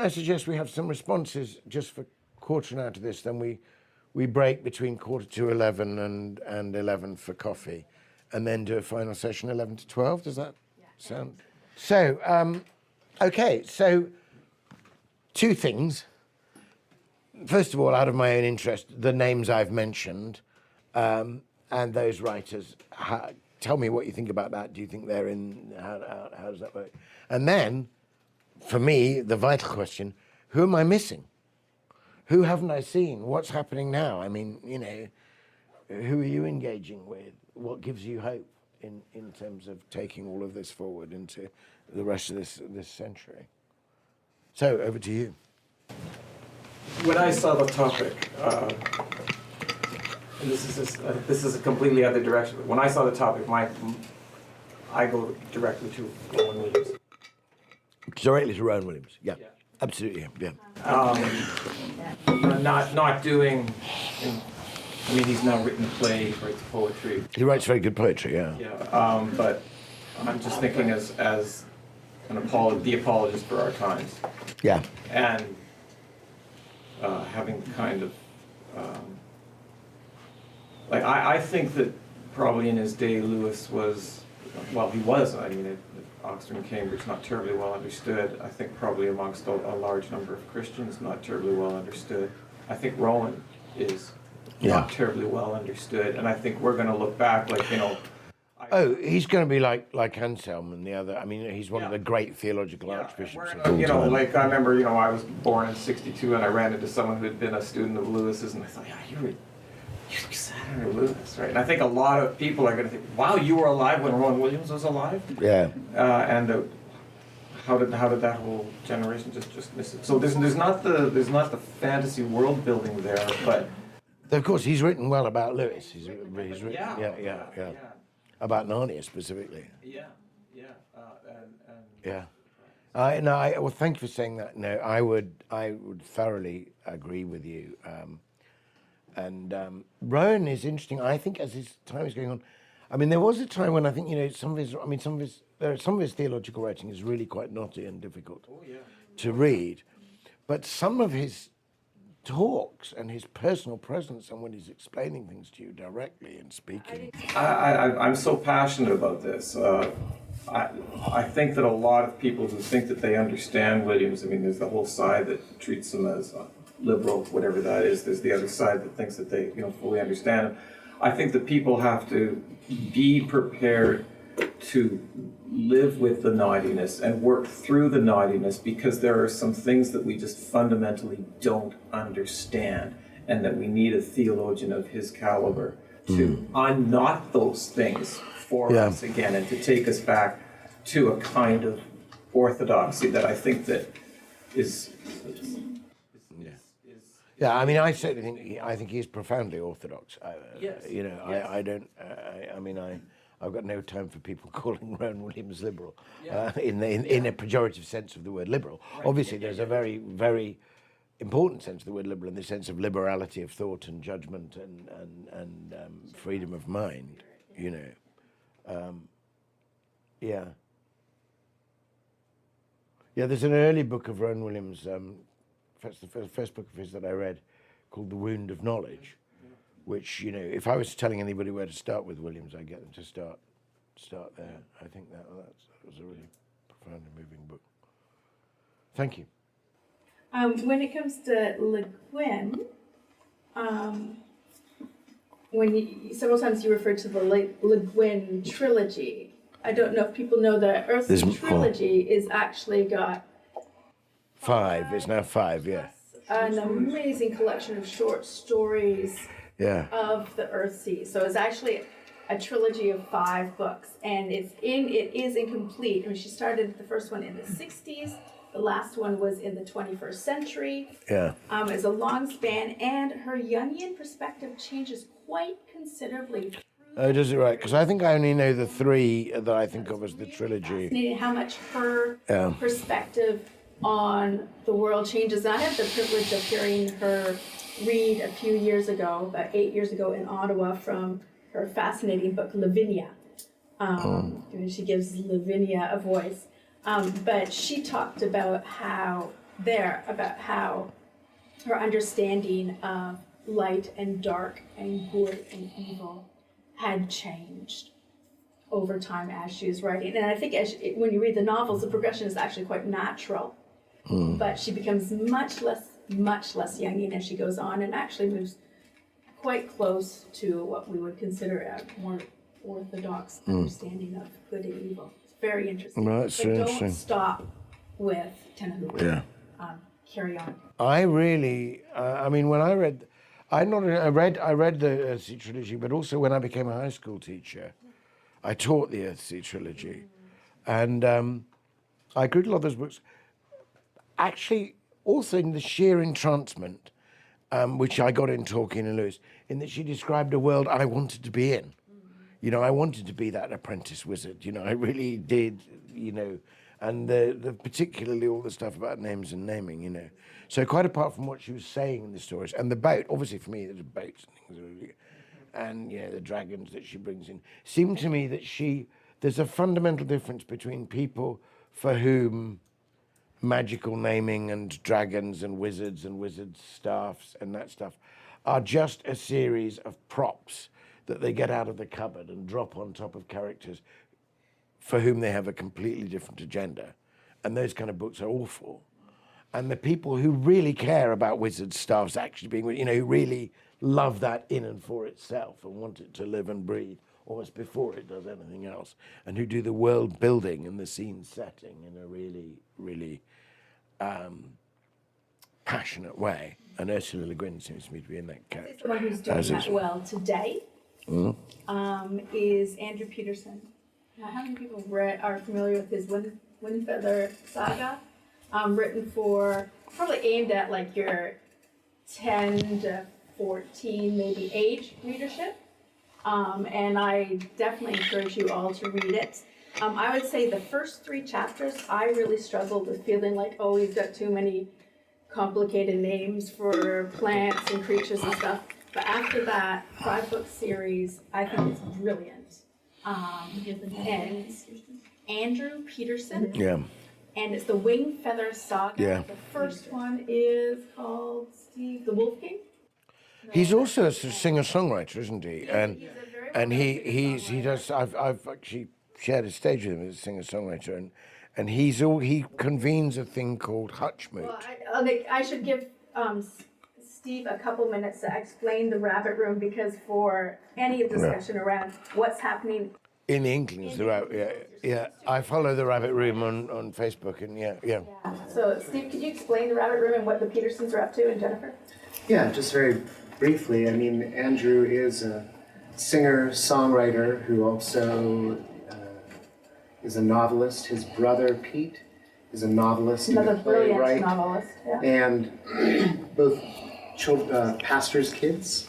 suggest we have some responses just for quartering out of this, then we break between 11:15 and 11 for coffee, and then do a final session 11 to 12. Does that sound? So, okay, so two things. First of all, out of my own interest, the names I've mentioned and those writers. Tell me what you think about that. Do you think they're in? How does that work? And then, for me, the vital question: who am I missing? Who haven't I seen? What's happening now? I mean, who are you engaging with? What gives you hope in terms of taking all of this forward into the rest of this century? So, over to you. When I saw the topic, and this is a completely other direction, but when I saw the topic, I go directly to Rowan Williams. Directly to Rowan Williams, yeah. Absolutely, yeah. Not doing. I mean, he's now written plays, writes poetry. He writes very good poetry, yeah. Yeah, but I'm just thinking as the apologist for our times. Yeah. And having kind of I think that probably in his day Lewis was, well, he was. I mean, at Oxford and Cambridge, not terribly well understood. I think probably amongst a large number of Christians, not terribly well understood. I think Rowan is not terribly well understood, and I think we're going to look back like, he's going to be like Anselm and the other. I mean, he's one of the great theological archbishops of all time. Like I remember, I was born in '62, and I ran into someone who had been a student of Lewis's, and I thought, you sat under Lewis, right? And I think a lot of people are going to think, wow, you were alive when Rowan Williams was alive? Yeah. And how did that whole generation just miss it? So there's not the fantasy world building there, but of course he's written well about Lewis. He's written, about Narnia specifically. Yeah. Yeah. Well, thank you for saying that. No, I would thoroughly agree with you. Rowan is interesting. I think as his time is going on, I mean, there was a time when I think some of his theological writing is really quite knotty and difficult to read, but some of his talks and his personal presence and when he's explaining things to you directly and speaking. I'm so passionate about this. I think that a lot of people who think that they understand Williams, I mean, there's the whole side that treats him as liberal, whatever that is. There's the other side that thinks that they, fully understand him. I think that people have to be prepared to live with the naughtiness and work through the naughtiness, because there are some things that we just fundamentally don't understand, and that we need a theologian of his caliber to unknot those things for us again, and to take us back to a kind of orthodoxy that I think that is. Yeah, I mean, I certainly think he's profoundly orthodox. Yes. I don't. I've got no time for people calling Rowan Williams liberal, in a pejorative sense of the word liberal. Right. Obviously, there's a very, very important sense of the word liberal, in the sense of liberality of thought and judgment and freedom of mind. There's an early book of Rowan Williams. That's the first book of his that I read, called The Wound of Knowledge, which, if I was telling anybody where to start with Williams, I'd get them to start there. I think that was a really profoundly moving book. Thank you. When it comes to Le Guin, several times you referred to the Le Guin trilogy. I don't know if people know that Earth's trilogy is actually got 5. It's now 5, yeah. An amazing collection of short stories of the Earthsea. So it's actually a trilogy of 5 books, and it is incomplete. I mean, she started the first one in the 60s. The last one was in the 21st century. Yeah. It's a long span, and her Jungian perspective changes quite considerably. Oh, does it right? Because I think I only know the 3 that I think of as the trilogy. Fascinating how much her perspective on the world changes. And I had the privilege of hearing her read a few years ago, about 8 years ago in Ottawa, from her fascinating book, Lavinia. She gives Lavinia a voice. But she talked about how her understanding of light and dark and good and evil had changed over time as she was writing. And I think when you read the novels, the progression is actually quite natural. But she becomes much less Jungian as she goes on, and actually moves quite close to what we would consider a more orthodox understanding of good and evil. It's very interesting. Well, that's but interesting. Don't stop with Tenahuku. Yeah. Carry on. I really, when I read, I read the Earthsea trilogy, but also when I became a high school teacher, I taught the Earthsea trilogy, and I grew to love those books. Actually, also in the sheer entrancement, which I got in Tolkien and Lewis, in that she described a world I wanted to be in. I wanted to be that apprentice wizard. I really did. And the particularly all the stuff about names and naming. So quite apart from what she was saying in the stories, and the boat, obviously for me, there's boats and things, and the dragons that she brings in, seemed to me that there's a fundamental difference between people for whom magical naming and dragons and wizards staffs and that stuff are just a series of props that they get out of the cupboard and drop on top of characters for whom they have a completely different agenda. And those kind of books are awful. And the people who really care about wizard staffs actually being, who really love that in and for itself and want it to live and breathe almost before it does anything else, and who do the world building and the scene setting in a really, really passionate way. And Ursula Le Guin seems to me to be in that character. The one who's doing that well today is Andrew Peterson. Now, how many people are familiar with his Windfeather saga? Written for, probably aimed at like your 10 to 14 maybe age readership. And I definitely encourage you all to read it. I would say the first 3 chapters, I really struggled with feeling like, oh, he's got too many complicated names for plants and creatures and stuff. But after that 5-book series, I think it's brilliant. And Andrew Peterson. Yeah. And it's the Wing Feather Saga. Yeah. The first one is called Steve the Wolf King. He's also a singer-songwriter, isn't he? And he does. I've actually shared a stage with him as a singer-songwriter, and he convenes a thing called Hutchmoot. Well, I should give Steve a couple minutes to explain the Rabbit Room, because for any discussion around what's happening In the Inklings, yeah. I follow the Rabbit Room on Facebook, and yeah. So, Steve, could you explain the Rabbit Room and what the Petersons are up to, and Jennifer? Yeah, just very briefly. I mean, Andrew is a singer-songwriter who also is a novelist. His brother, Pete, is a novelist Another and a brilliant playwright. novelist. Yeah. And both pastors' kids,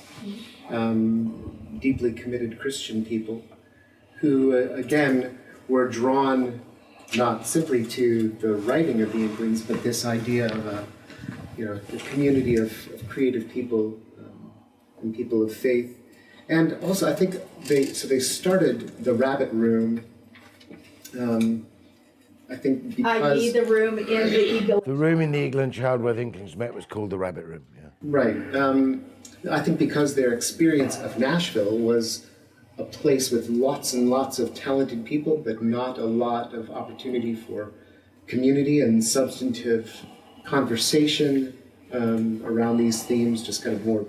deeply committed Christian people, who, again, were drawn not simply to the writing of the Inklings, but this idea of a community of creative people and people of faith. And also, I think they started the Rabbit Room, I think because... I.e. the room in the Eagle. The room in the Eagle and Child where the Inklings met was called the Rabbit Room, yeah. Right. I think because their experience of Nashville was a place with lots and lots of talented people, but not a lot of opportunity for community and substantive conversation around these themes, just kind of more,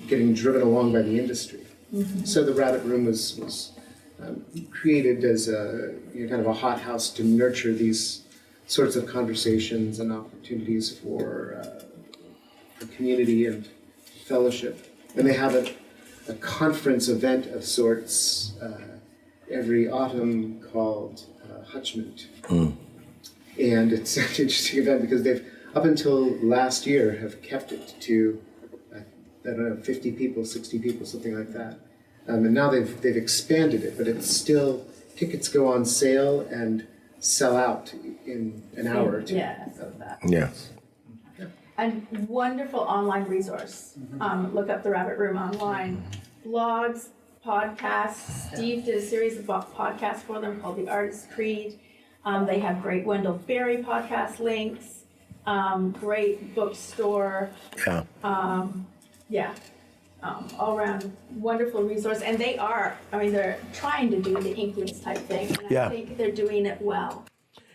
getting driven along by the industry. Mm-hmm. So the Rabbit Room was created as a kind of a hothouse to nurture these sorts of conversations and opportunities for community and fellowship. And they have a conference event of sorts every autumn called Hutchmoot. Mm. And it's an interesting event because they've, up until last year, have kept it to, I don't know, 50 people, 60 people, something like that. And now they've expanded it, but it's still, tickets go on sale and sell out in an hour or two. Yeah, so that. Yeah. And wonderful online resource. Look up the Rabbit Room online. Blogs, podcasts. Steve did a series of podcasts for them called The Artist's Creed. They have great Wendell Berry podcast links. Great bookstore. Yeah. All around wonderful resource. And they're trying to do the Inklings type thing. And I think they're doing it well.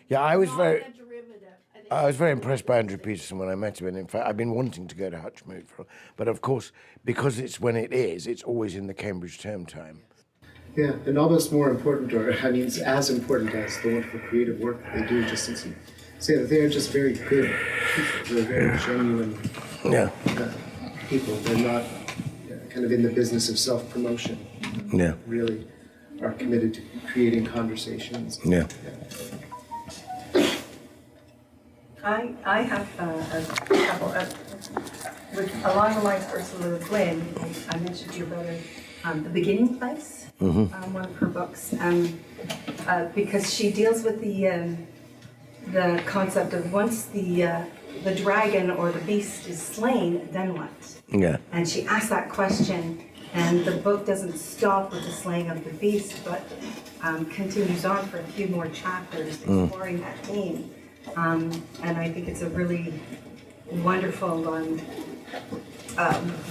Yeah, I was very impressed by Andrew Peterson when I met him, and in fact, I've been wanting to go to Hutchmoot but of course, because it's when it's always in the Cambridge term time. Yeah, and almost more important, it's as important as the wonderful creative work that they do, just as you say that they are just very good people. They're very genuine people. They're not kind of in the business of self-promotion. Yeah. Really are committed to creating conversations. Yeah. I have a couple along the lines of Ursula Le Guin. I mentioned to you about The Beginning Place, one of her books, because she deals with the concept of once the dragon or the beast is slain, then what? Yeah. And she asks that question, and the book doesn't stop with the slaying of the beast, but continues on for a few more chapters exploring that theme. And I think it's a really wonderful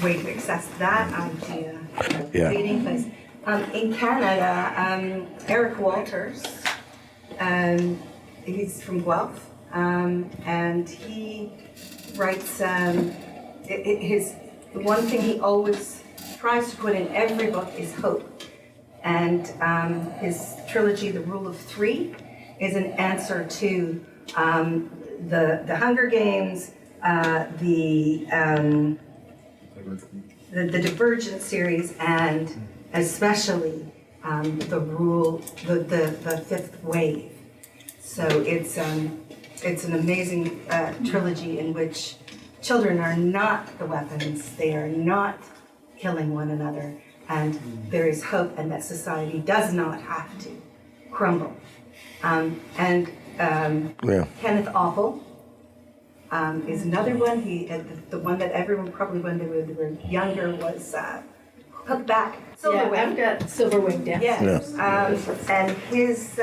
way to access that idea. Beginning Place. In Canada, Eric Walters, he's from Guelph, and he writes the one thing he always tries to put in every book is hope. And his trilogy, The Rule of Three, is an answer to the Hunger Games, the Divergent series, and especially the Fifth Wave. So it's an amazing trilogy in which children are not the weapons; they are not killing one another, and there is hope, and that society does not have to crumble. And Kenneth Apple is another one. The one that everyone probably when they were younger was Hookback, Silverwing. Yeah, I've got Silverwing, yeah. Yes. And his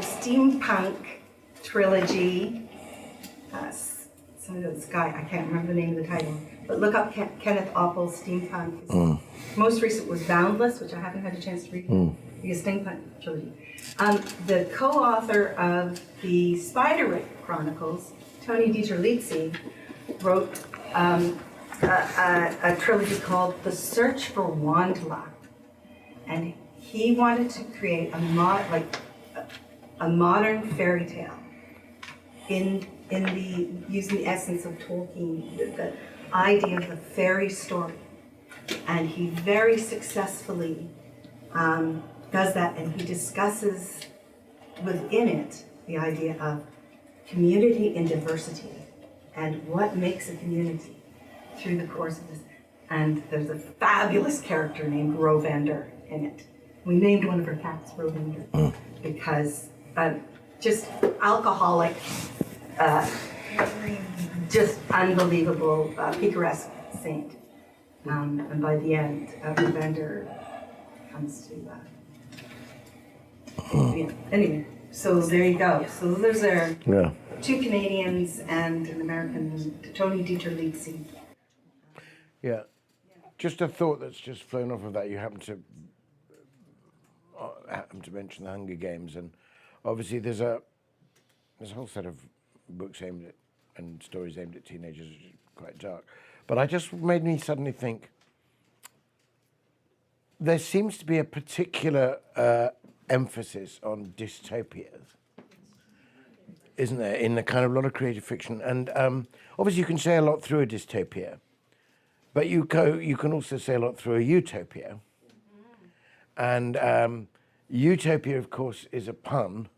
steampunk trilogy, something of the Sky, I can't remember the name of the title, but look up Kenneth Apple's steampunk. His most recent was Boundless, which I haven't had a chance to read. His steampunk trilogy. The co-author of the Spiderwick Chronicles, Tony Dieterlitzzi, wrote a trilogy called The Search for Wandla, and he wanted to create a modern fairy tale using the essence of Tolkien, the idea of the fairy story, and he very successfully does that, and he discusses within it the idea of community and diversity and what makes a community through the course of this. And there's a fabulous character named Rovender in it. We named one of our cats Rovender because just alcoholic, just unbelievable, picaresque saint. And by the end, Rovender comes to anyway, so there you go. So those are two Canadians and an American, Tony Dieterlitzzi. Yeah. Just a thought that's just flown off of that. You happen to mention the Hunger Games, and obviously there's a whole set of books aimed at and stories aimed at teenagers, which is quite dark. But I just made me suddenly think there seems to be a particular emphasis on dystopias, isn't there, in the kind of lot of creative fiction. And obviously you can say a lot through a dystopia, but you can also say a lot through a utopia. And utopia, of course, is a pun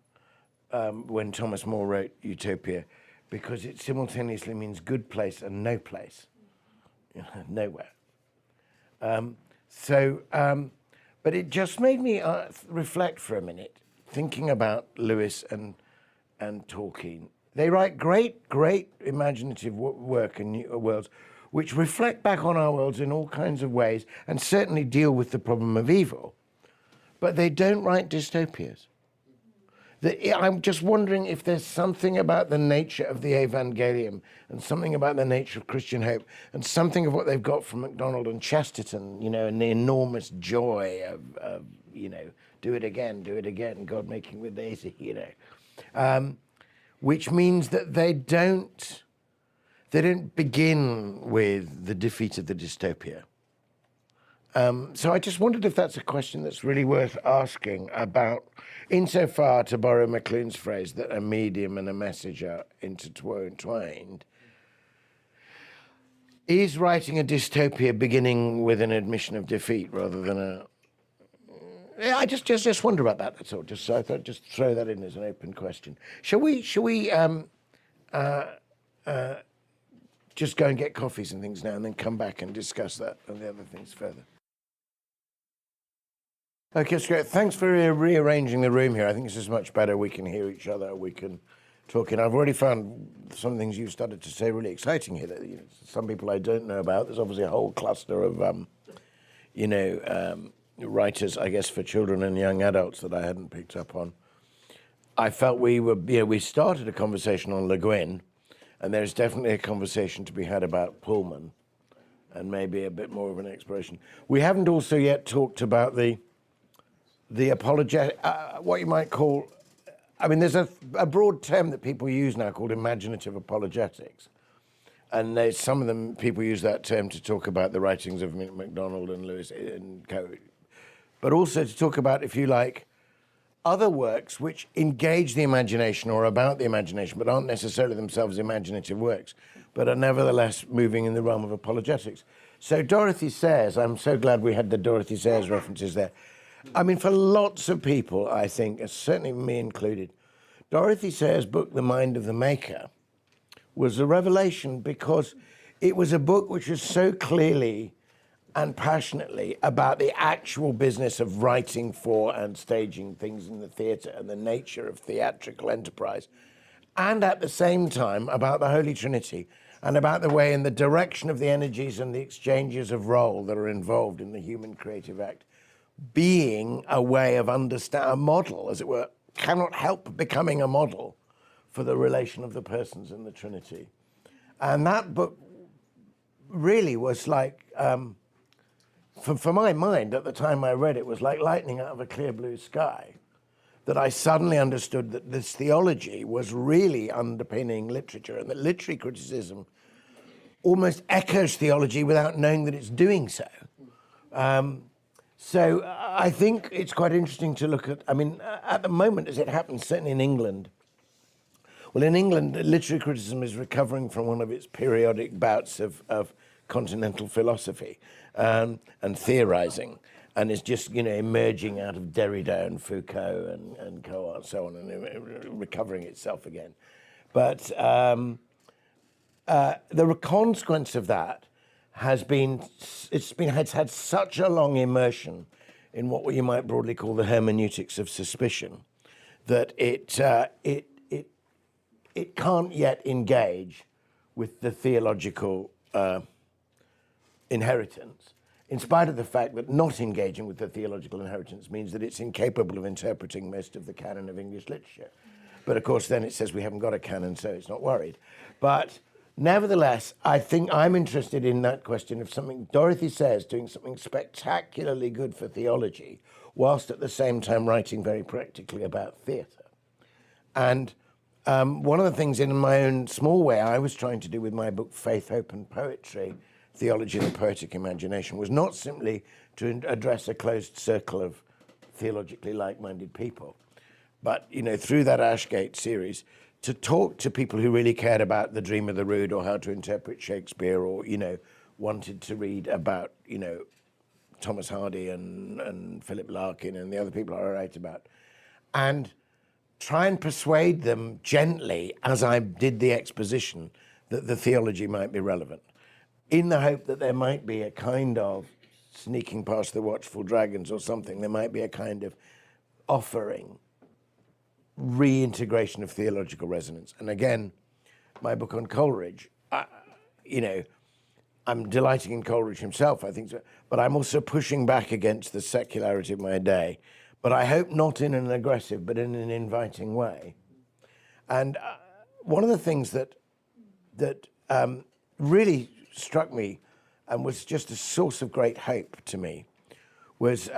when Thomas More wrote Utopia, because it simultaneously means good place and no place, nowhere. But it just made me reflect for a minute, thinking about Lewis and Tolkien. They write great imaginative work in worlds which reflect back on our worlds in all kinds of ways and certainly deal with the problem of evil. But they don't write dystopias. I'm just wondering if there's something about the nature of the Evangelium and something about the nature of Christian hope and something of what they've got from MacDonald and Chesterton, and the enormous joy of do it again, God making with Daisy, which means that they don't begin with the defeat of the dystopia. So I just wondered if that's a question that's really worth asking about, insofar, to borrow McLuhan's phrase, that a medium and a message are intertwined. Is writing a dystopia beginning with an admission of defeat rather than a... Yeah, I just wonder about that, that's all. So I thought just throw that in as an open question. Shall we just go and get coffees and things now and then come back and discuss that and the other things further? Okay, that's great. Thanks for rearranging the room here. I think this is much better. We can hear each other. We can talk. And I've already found some things you've started to say really exciting here. That, some people I don't know about. There's obviously a whole cluster of, writers, I guess, for children and young adults that I hadn't picked up on. I felt we started a conversation on Le Guin, and there's definitely a conversation to be had about Pullman, and maybe a bit more of an exploration. We haven't also yet talked about the apologetic, what you might call, there's a broad term that people use now called imaginative apologetics. And some of them, people use that term to talk about the writings of MacDonald and Lewis and co. But also to talk about, if you like, other works which engage the imagination or about the imagination, but aren't necessarily themselves imaginative works, but are nevertheless moving in the realm of apologetics. So Dorothy Sayers, I'm so glad we had the Dorothy Sayers references there. For lots of people, I think, certainly me included, Dorothy Sayers' book, The Mind of the Maker, was a revelation because it was a book which was so clearly and passionately about the actual business of writing for and staging things in the theatre and the nature of theatrical enterprise, and at the same time about the Holy Trinity and about the way and the direction of the energies and the exchanges of role that are involved in the human creative act being a way of a model, as it were, cannot help becoming a model for the relation of the persons in the Trinity. And that book really was like, for my mind at the time I read it, was like lightning out of a clear blue sky, that I suddenly understood that this theology was really underpinning literature, and that literary criticism almost echoes theology without knowing that it's doing so. So I think it's quite interesting to look at, I mean, at the moment, as it happens, certainly in England, well, in England, literary criticism is recovering from one of its periodic bouts of continental philosophy and theorizing, and is just, emerging out of Derrida and Foucault and so on, and recovering itself again. But the consequence of that has had such a long immersion in what you might broadly call the hermeneutics of suspicion that it can't yet engage with the theological inheritance, in spite of the fact that not engaging with the theological inheritance means that it's incapable of interpreting most of the canon of English literature. But of course, then it says we haven't got a canon, so it's not worried. But nevertheless, I think I'm interested in that question of something Dorothy says, doing something spectacularly good for theology, whilst at the same time writing very practically about theatre. And one of the things in my own small way I was trying to do with my book, Faith, Hope and Poetry, Theology and the Poetic Imagination, was not simply to address a closed circle of theologically like-minded people, but, through that Ashgate series, to talk to people who really cared about The Dream of the Rood or how to interpret Shakespeare, or, wanted to read about, Thomas Hardy and Philip Larkin and the other people I write about, and try and persuade them gently, as I did the exposition, that the theology might be relevant, in the hope that there might be a kind of sneaking past the watchful dragons or something, there might be a kind of offering reintegration of theological resonance. And again, my book on Coleridge, I'm delighting in Coleridge himself, I think so, but I'm also pushing back against the secularity of my day, but I hope not in an aggressive, but in an inviting way. And one of the things that really struck me and was just a source of great hope to me was,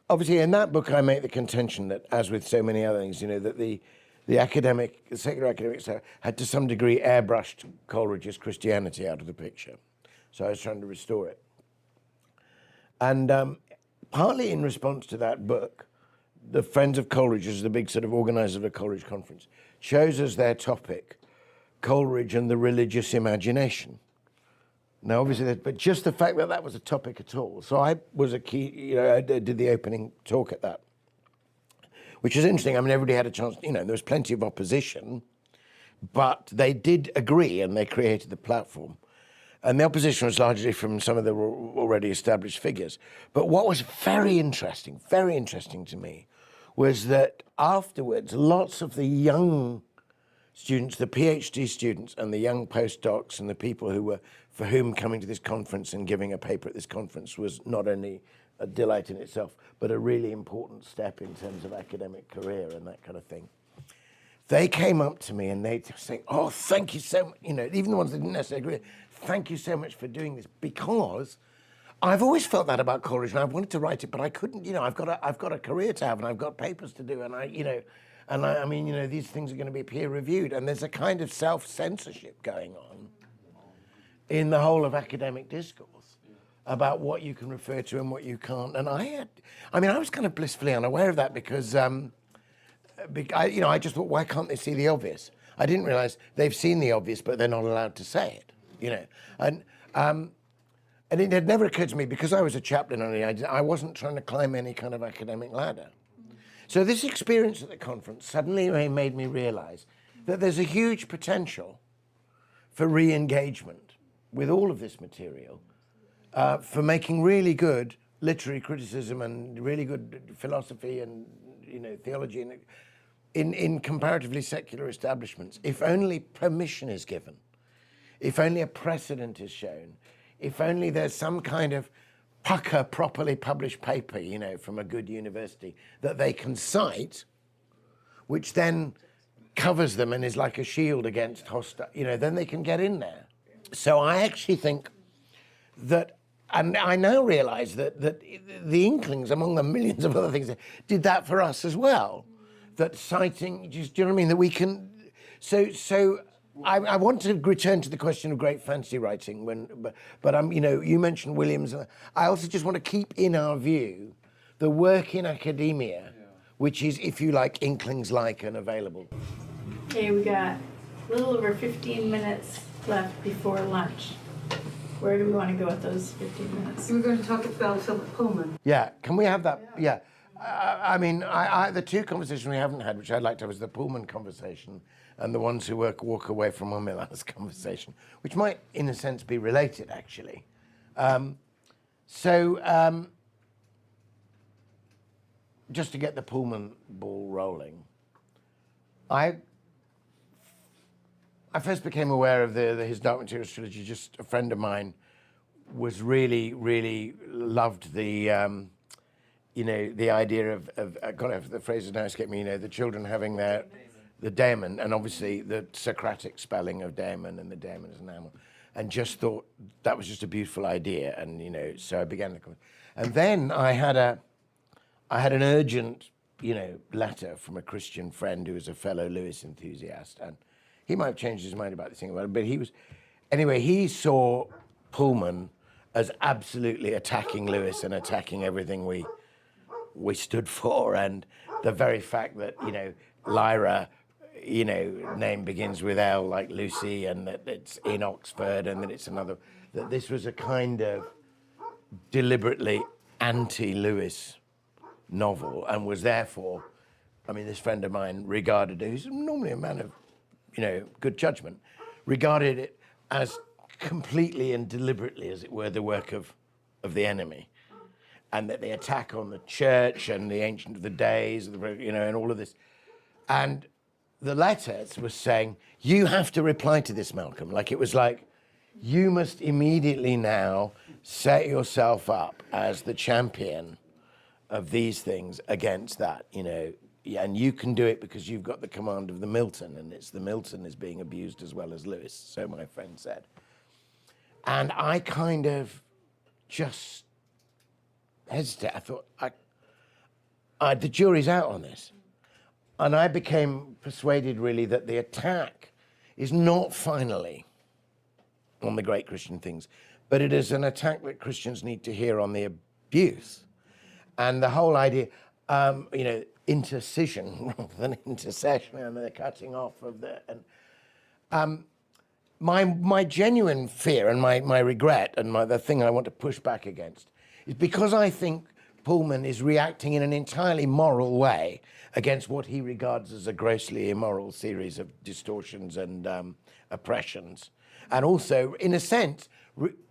obviously in that book I make the contention that, as with so many other things, that the secular academics had to some degree airbrushed Coleridge's Christianity out of the picture. So I was trying to restore it. And partly in response to that book, the Friends of Coleridge, as the big sort of organizer of the Coleridge conference, chose as their topic Coleridge and the religious imagination. Now, obviously, but just the fact that that was a topic at all. So I was a key, I did the opening talk at that, which is interesting. I mean, everybody had a chance, there was plenty of opposition, but they did agree and they created the platform. And the opposition was largely from some of the already established figures. But what was very interesting to me, was that afterwards, lots of the young students, the PhD students and the young postdocs and the people for whom coming to this conference and giving a paper at this conference was not only a delight in itself, but a really important step in terms of academic career and that kind of thing. They came up to me and they were saying, "Oh, thank you so much," even the ones that didn't necessarily agree, "Thank you so much for doing this, because I've always felt that about Coleridge and I wanted to write it, but I couldn't, I've got a career to have and I've got papers to do, and I mean, these things are going to be peer reviewed, and there's a kind of self-censorship going on in the whole of academic discourse about what you can refer to and what you can't." And I was kind of blissfully unaware of that because, I just thought, why can't they see the obvious? I didn't realize they've seen the obvious, but they're not allowed to say it, And it had never occurred to me, because I was a chaplain only, I wasn't trying to climb any kind of academic ladder. So this experience at the conference suddenly made me realize that there's a huge potential for re-engagement with all of this material, for making really good literary criticism and really good philosophy and theology in comparatively secular establishments. If only permission is given, if only a precedent is shown, if only there's some kind of pucker properly published paper, from a good university that they can cite, which then covers them and is like a shield against hostile, then they can get in there. So I actually think that, and I now realize that the Inklings, among the millions of other things, did that for us as well. That citing, do you know what I mean? That we can, so I want to return to the question of great fantasy writing, but you mentioned Williams. I also just want to keep in our view the work in academia, which is, if you like, Inklings-like and available. Okay, we got a little over 15 minutes left before lunch. Where do we want to go with those 15 minutes? We're going to talk about Philip Pullman. Yeah, can we have that? Yeah. The two conversations we haven't had, which I'd like to have, is the Pullman conversation and the ones who walk away from Millar's conversation, which might, in a sense, be related, actually. Just to get the Pullman ball rolling, I first became aware of his Dark Materials trilogy. Just a friend of mine was really, really loved the idea of God, the phrase is now escaped me. The children having the daemon, and obviously the Socratic spelling of daemon, and the daemon is an animal, and just thought that was just a beautiful idea, and so I began to. And then I had an urgent, letter from a Christian friend who was a fellow Lewis enthusiast, and he might have changed his mind about this thing, but he saw Pullman as absolutely attacking Lewis and attacking everything we stood for, and the very fact that Lyra, name begins with L, like Lucy, and that it's in Oxford, and that it's another, that this was a kind of deliberately anti-Lewis novel, and was therefore, this friend of mine regarded it, who's normally a man of good judgment, regarded it as completely and deliberately, as it were, the work of the enemy. And that the attack on the church and the Ancient of the Days, and all of this. And the letters was saying, you have to reply to this, Malcolm. It was like, you must immediately now set yourself up as the champion of these things against that, and you can do it because you've got the command of the Milton, and it's the Milton is being abused as well as Lewis, so my friend said. And I kind of just hesitate. I thought, the jury's out on this. And I became persuaded, really, that the attack is not finally on the great Christian things, but it is an attack that Christians need to hear on the abuse. And the whole idea, intercision rather than intercession, and the cutting off of the... And my genuine fear and my regret and the thing I want to push back against is because I think Pullman is reacting in an entirely moral way against what he regards as a grossly immoral series of distortions and oppressions. And also, in a sense,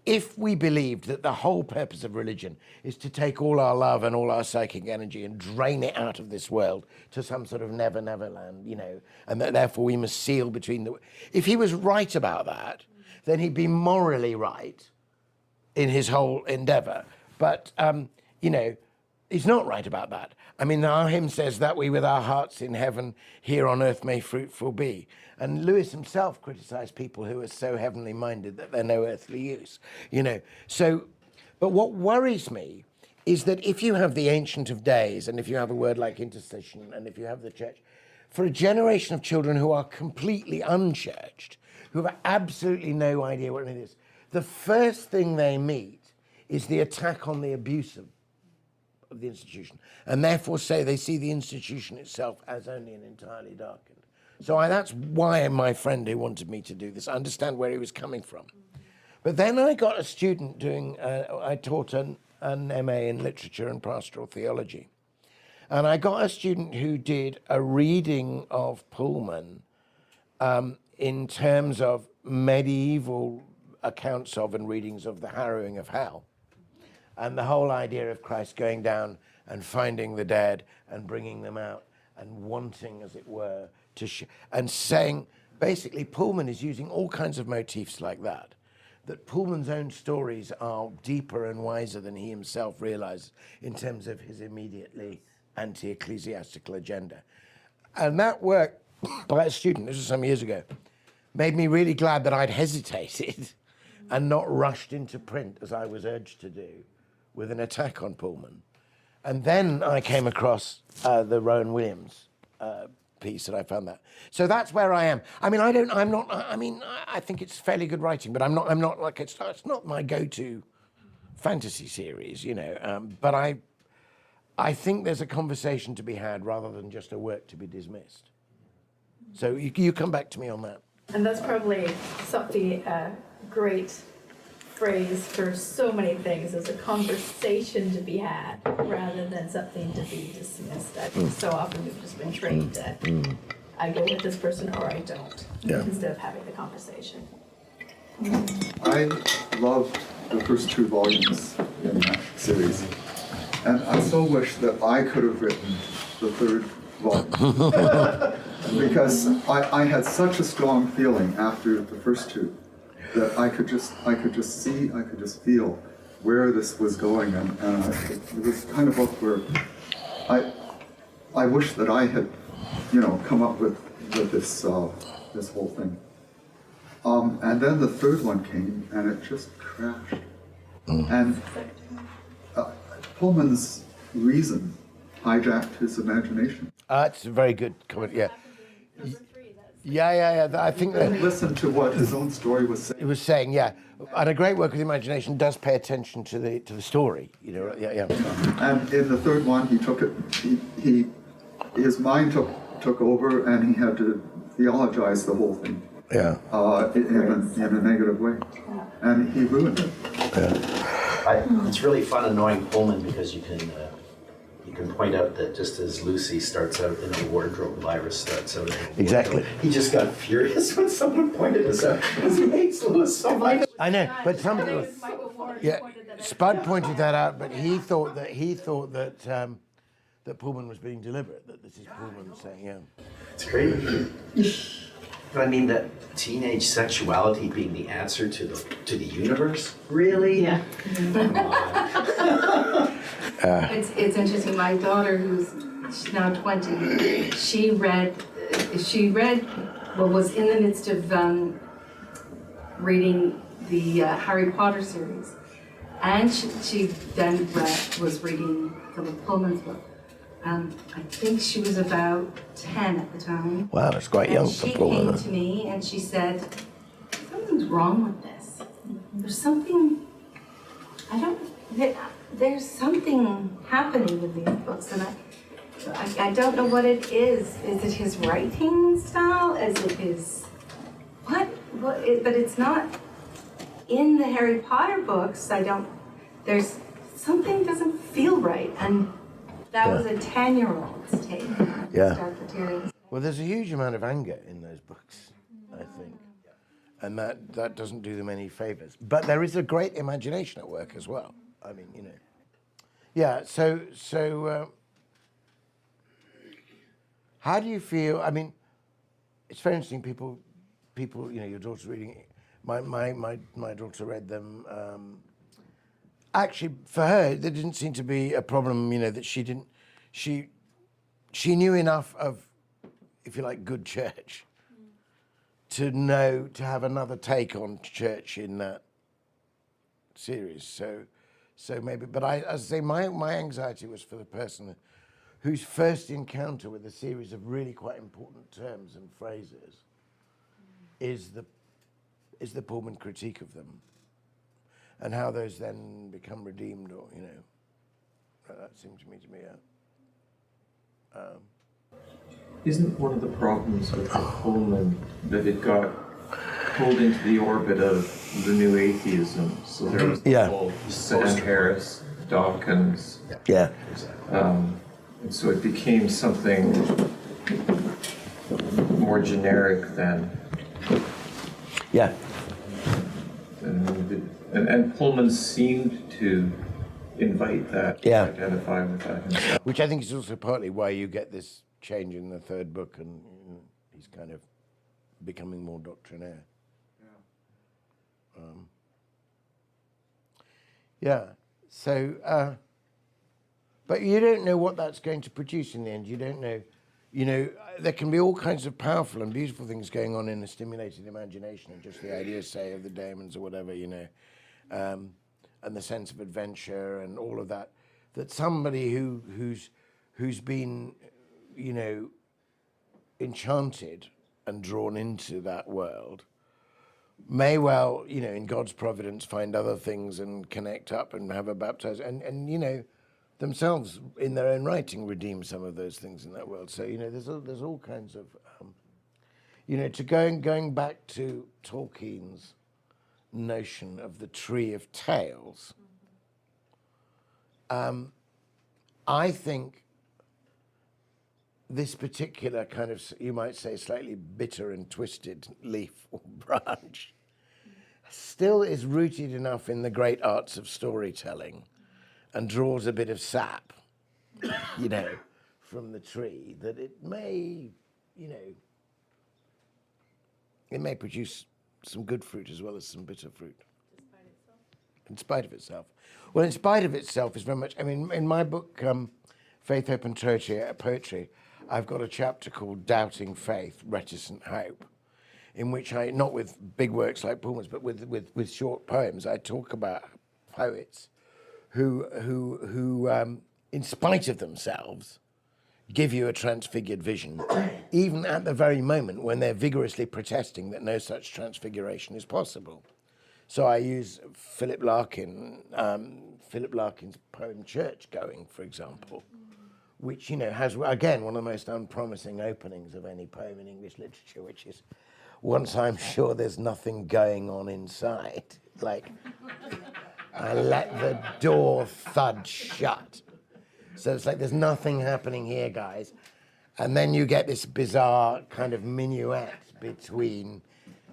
if we believed that the whole purpose of religion is to take all our love and all our psychic energy and drain it out of this world to some sort of never, never land, and that therefore we must seal between the... If he was right about that, then he'd be morally right in his whole endeavor. But, he's not right about that. Our hymn says that we with our hearts in heaven, here on earth may fruitful be. And Lewis himself criticized people who are so heavenly minded that they're no earthly use, But what worries me is that if you have the Ancient of Days, and if you have a word like intercession, and if you have the church, for a generation of children who are completely unchurched, who have absolutely no idea what it is, the first thing they meet is the attack on the abuse of the institution, and therefore say they see the institution itself as only and entirely darkened. So that's why my friend who wanted me to do this, I understand where he was coming from. But then I got a student I taught an MA in literature and pastoral theology. And I got a student who did a reading of Pullman in terms of medieval accounts of and readings of the harrowing of hell. And the whole idea of Christ going down and finding the dead and bringing them out and wanting, as it were, and saying, basically, Pullman is using all kinds of motifs like that Pullman's own stories are deeper and wiser than he himself realized in terms of his immediately anti-ecclesiastical agenda. And that work by a student, this was some years ago, made me really glad that I'd hesitated and not rushed into print as I was urged to do with an attack on Pullman. And then I came across the Rowan Williams piece, and I found that. So that's where I am. I mean, I think it's fairly good writing, but I'm not like, it's not my go-to fantasy series, you know. But I think there's a conversation to be had rather than just a work to be dismissed. So you come back to me on that. And that's probably something, great phrase for so many things, as a conversation to be had rather than something to be dismissed. I think so often we've just been trained that I go with this person or I don't, instead of having the conversation. I loved the first 2 volumes in that series, and I so wish that I could have written the 3rd volume because I had such a strong feeling after the first 2 that I could just see, I could just feel where this was going, and it was the kind of book where I wish that I had, you know, come up with this this whole thing. And then the 3rd one came, and it just crashed. And Pullman's reason hijacked his imagination. It's a very good comment. Yeah. Yeah. I think that Listen to what his own story was saying. it was saying, yeah, and a great work with imagination does pay attention to the story, you know. Yeah. And in the 3rd one, he took it. His mind took over, and he had to theologize the whole thing. Yeah. In a negative way, and he ruined it. It's really fun knowing Pullman because you can point out that just as Lucy starts out in a wardrobe, Lyra starts out in a wardrobe. Exactly. He just got furious when someone pointed this out because he hates Lewis so much. I know, but I think it was Michael Ward who yeah, pointed that out. Spud pointed that out, but he thought that that Pullman was being deliberate. That this is Pullman saying, yeah. It's great. But I mean, that teenage sexuality being the answer to the universe? Really? Yeah. Come on. It's interesting. My daughter, she's now 20, she read, was in the midst of reading the Harry Potter series, and she then was reading Philip Pullman's book. I think she was about 10 at the time. Wow, that's quite young and for she Pullman. came to me and she said, something's wrong with this. There's something, there's something happening with these books, and I don't know what it is. Is it his writing style? Is it his, but it's not in the Harry Potter books. There's something doesn't feel right, and that was a 10-year-old's take on Stark. Well, there's a huge amount of anger in those books, I think, and that doesn't do them any favors. But there is a great imagination at work as well. I mean, you know. Yeah. So how do you feel? I mean, it's very interesting. People. You know, your daughter's reading it. My daughter read them. Actually, for her, there didn't seem to be a problem, you know, that she knew enough of, if you like, good church to have another take on church in that series. So maybe, but as I say, my anxiety was for the person whose first encounter with a series of really quite important terms and phrases is the Pullman critique of them. And how those then become redeemed, or, you know, that seemed to me to be Isn't one of the problems with the Pullman that it got pulled into the orbit of the new atheism? So there was the whole Sam Harris, Dawkins. Yeah. And so it became something more generic than. Yeah. And Pullman seemed to invite that, Yeah. identify with that himself. Which I think is also partly why you get this change in the third book, and he's kind of becoming more doctrinaire. So, but you don't know what that's going to produce in the end. You don't know. There can be all kinds of powerful and beautiful things going on in a stimulated imagination, and just the idea, say, of the daemons or whatever, and the sense of adventure and all of that. That somebody who's been, enchanted and drawn into that world may well, in God's providence, find other things and connect up and have a baptize and themselves in their own writing redeem some of those things in that world. So there's all kinds of going back to Tolkien's notion of the tree of tales. I think this particular kind of, you might say, slightly bitter and twisted leaf or branch still is rooted enough in the great arts of storytelling and draws a bit of sap, from the tree, that it may, it may produce some good fruit as well as some bitter fruit. In spite of itself. Well, in spite of itself is very much, in my book, Faith, Hope and Poetry, I've got a chapter called Doubting Faith, Reticent Hope, in which I, not with big works like Pullman's, but with short poems, I talk about poets who in spite of themselves, give you a transfigured vision, even at the very moment when they're vigorously protesting that no such transfiguration is possible. So I use Philip Larkin's poem Church Going, for example, which, has, again, one of the most unpromising openings of any poem in English literature, which is, once I'm sure there's nothing going on inside, like, I let the door thud shut. So it's like, there's nothing happening here, guys. And then you get this bizarre kind of minuet between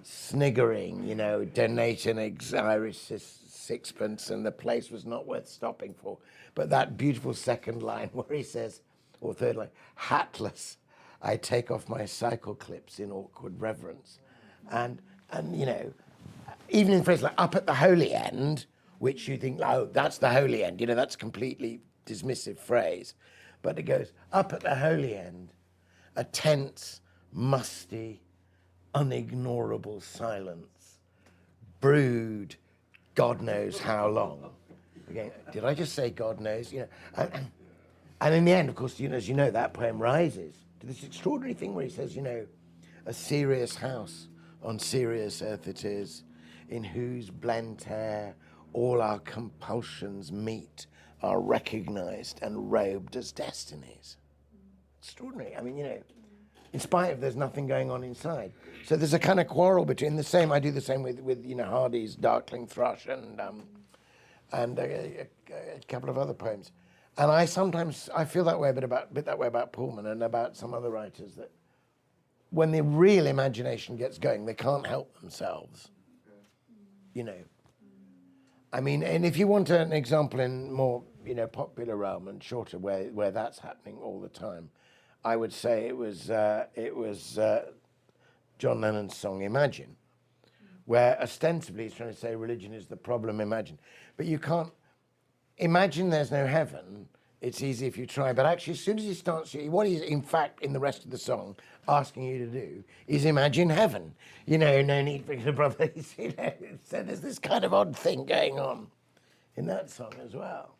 sniggering, donate an Irish sixpence and the place was not worth stopping for. But that beautiful second line where he says, or third line, hatless, I take off my cycle clips in awkward reverence. And even in phrases like up at the holy end, which you think, oh, that's the holy end, that's a completely dismissive phrase. But it goes, up at the holy end, a tense, musty, unignorable silence, brewed God knows how long. Again, did I just say God knows? And in the end, of course, as you know, that poem rises to this extraordinary thing where he says, a serious house on serious earth it is, in whose blent air all our compulsions meet, are recognized and robed as destinies. Extraordinary. In spite of there's nothing going on inside. So there's a kind of quarrel between the same. I do the same with Hardy's Darkling Thrush and a couple of other poems. And I feel that way a bit that way about Pullman and about some other writers, that when the real imagination gets going, they can't help themselves. And if you want an example in more, popular realm and shorter, where that's happening all the time, I would say it was John Lennon's song Imagine, where ostensibly he's trying to say religion is the problem, imagine. But you can't imagine there's no heaven. It's easy if you try, but actually as soon as he starts, what he's in fact in the rest of the song asking you to do is imagine heaven. No need for the brother. So there's this kind of odd thing going on in that song as well.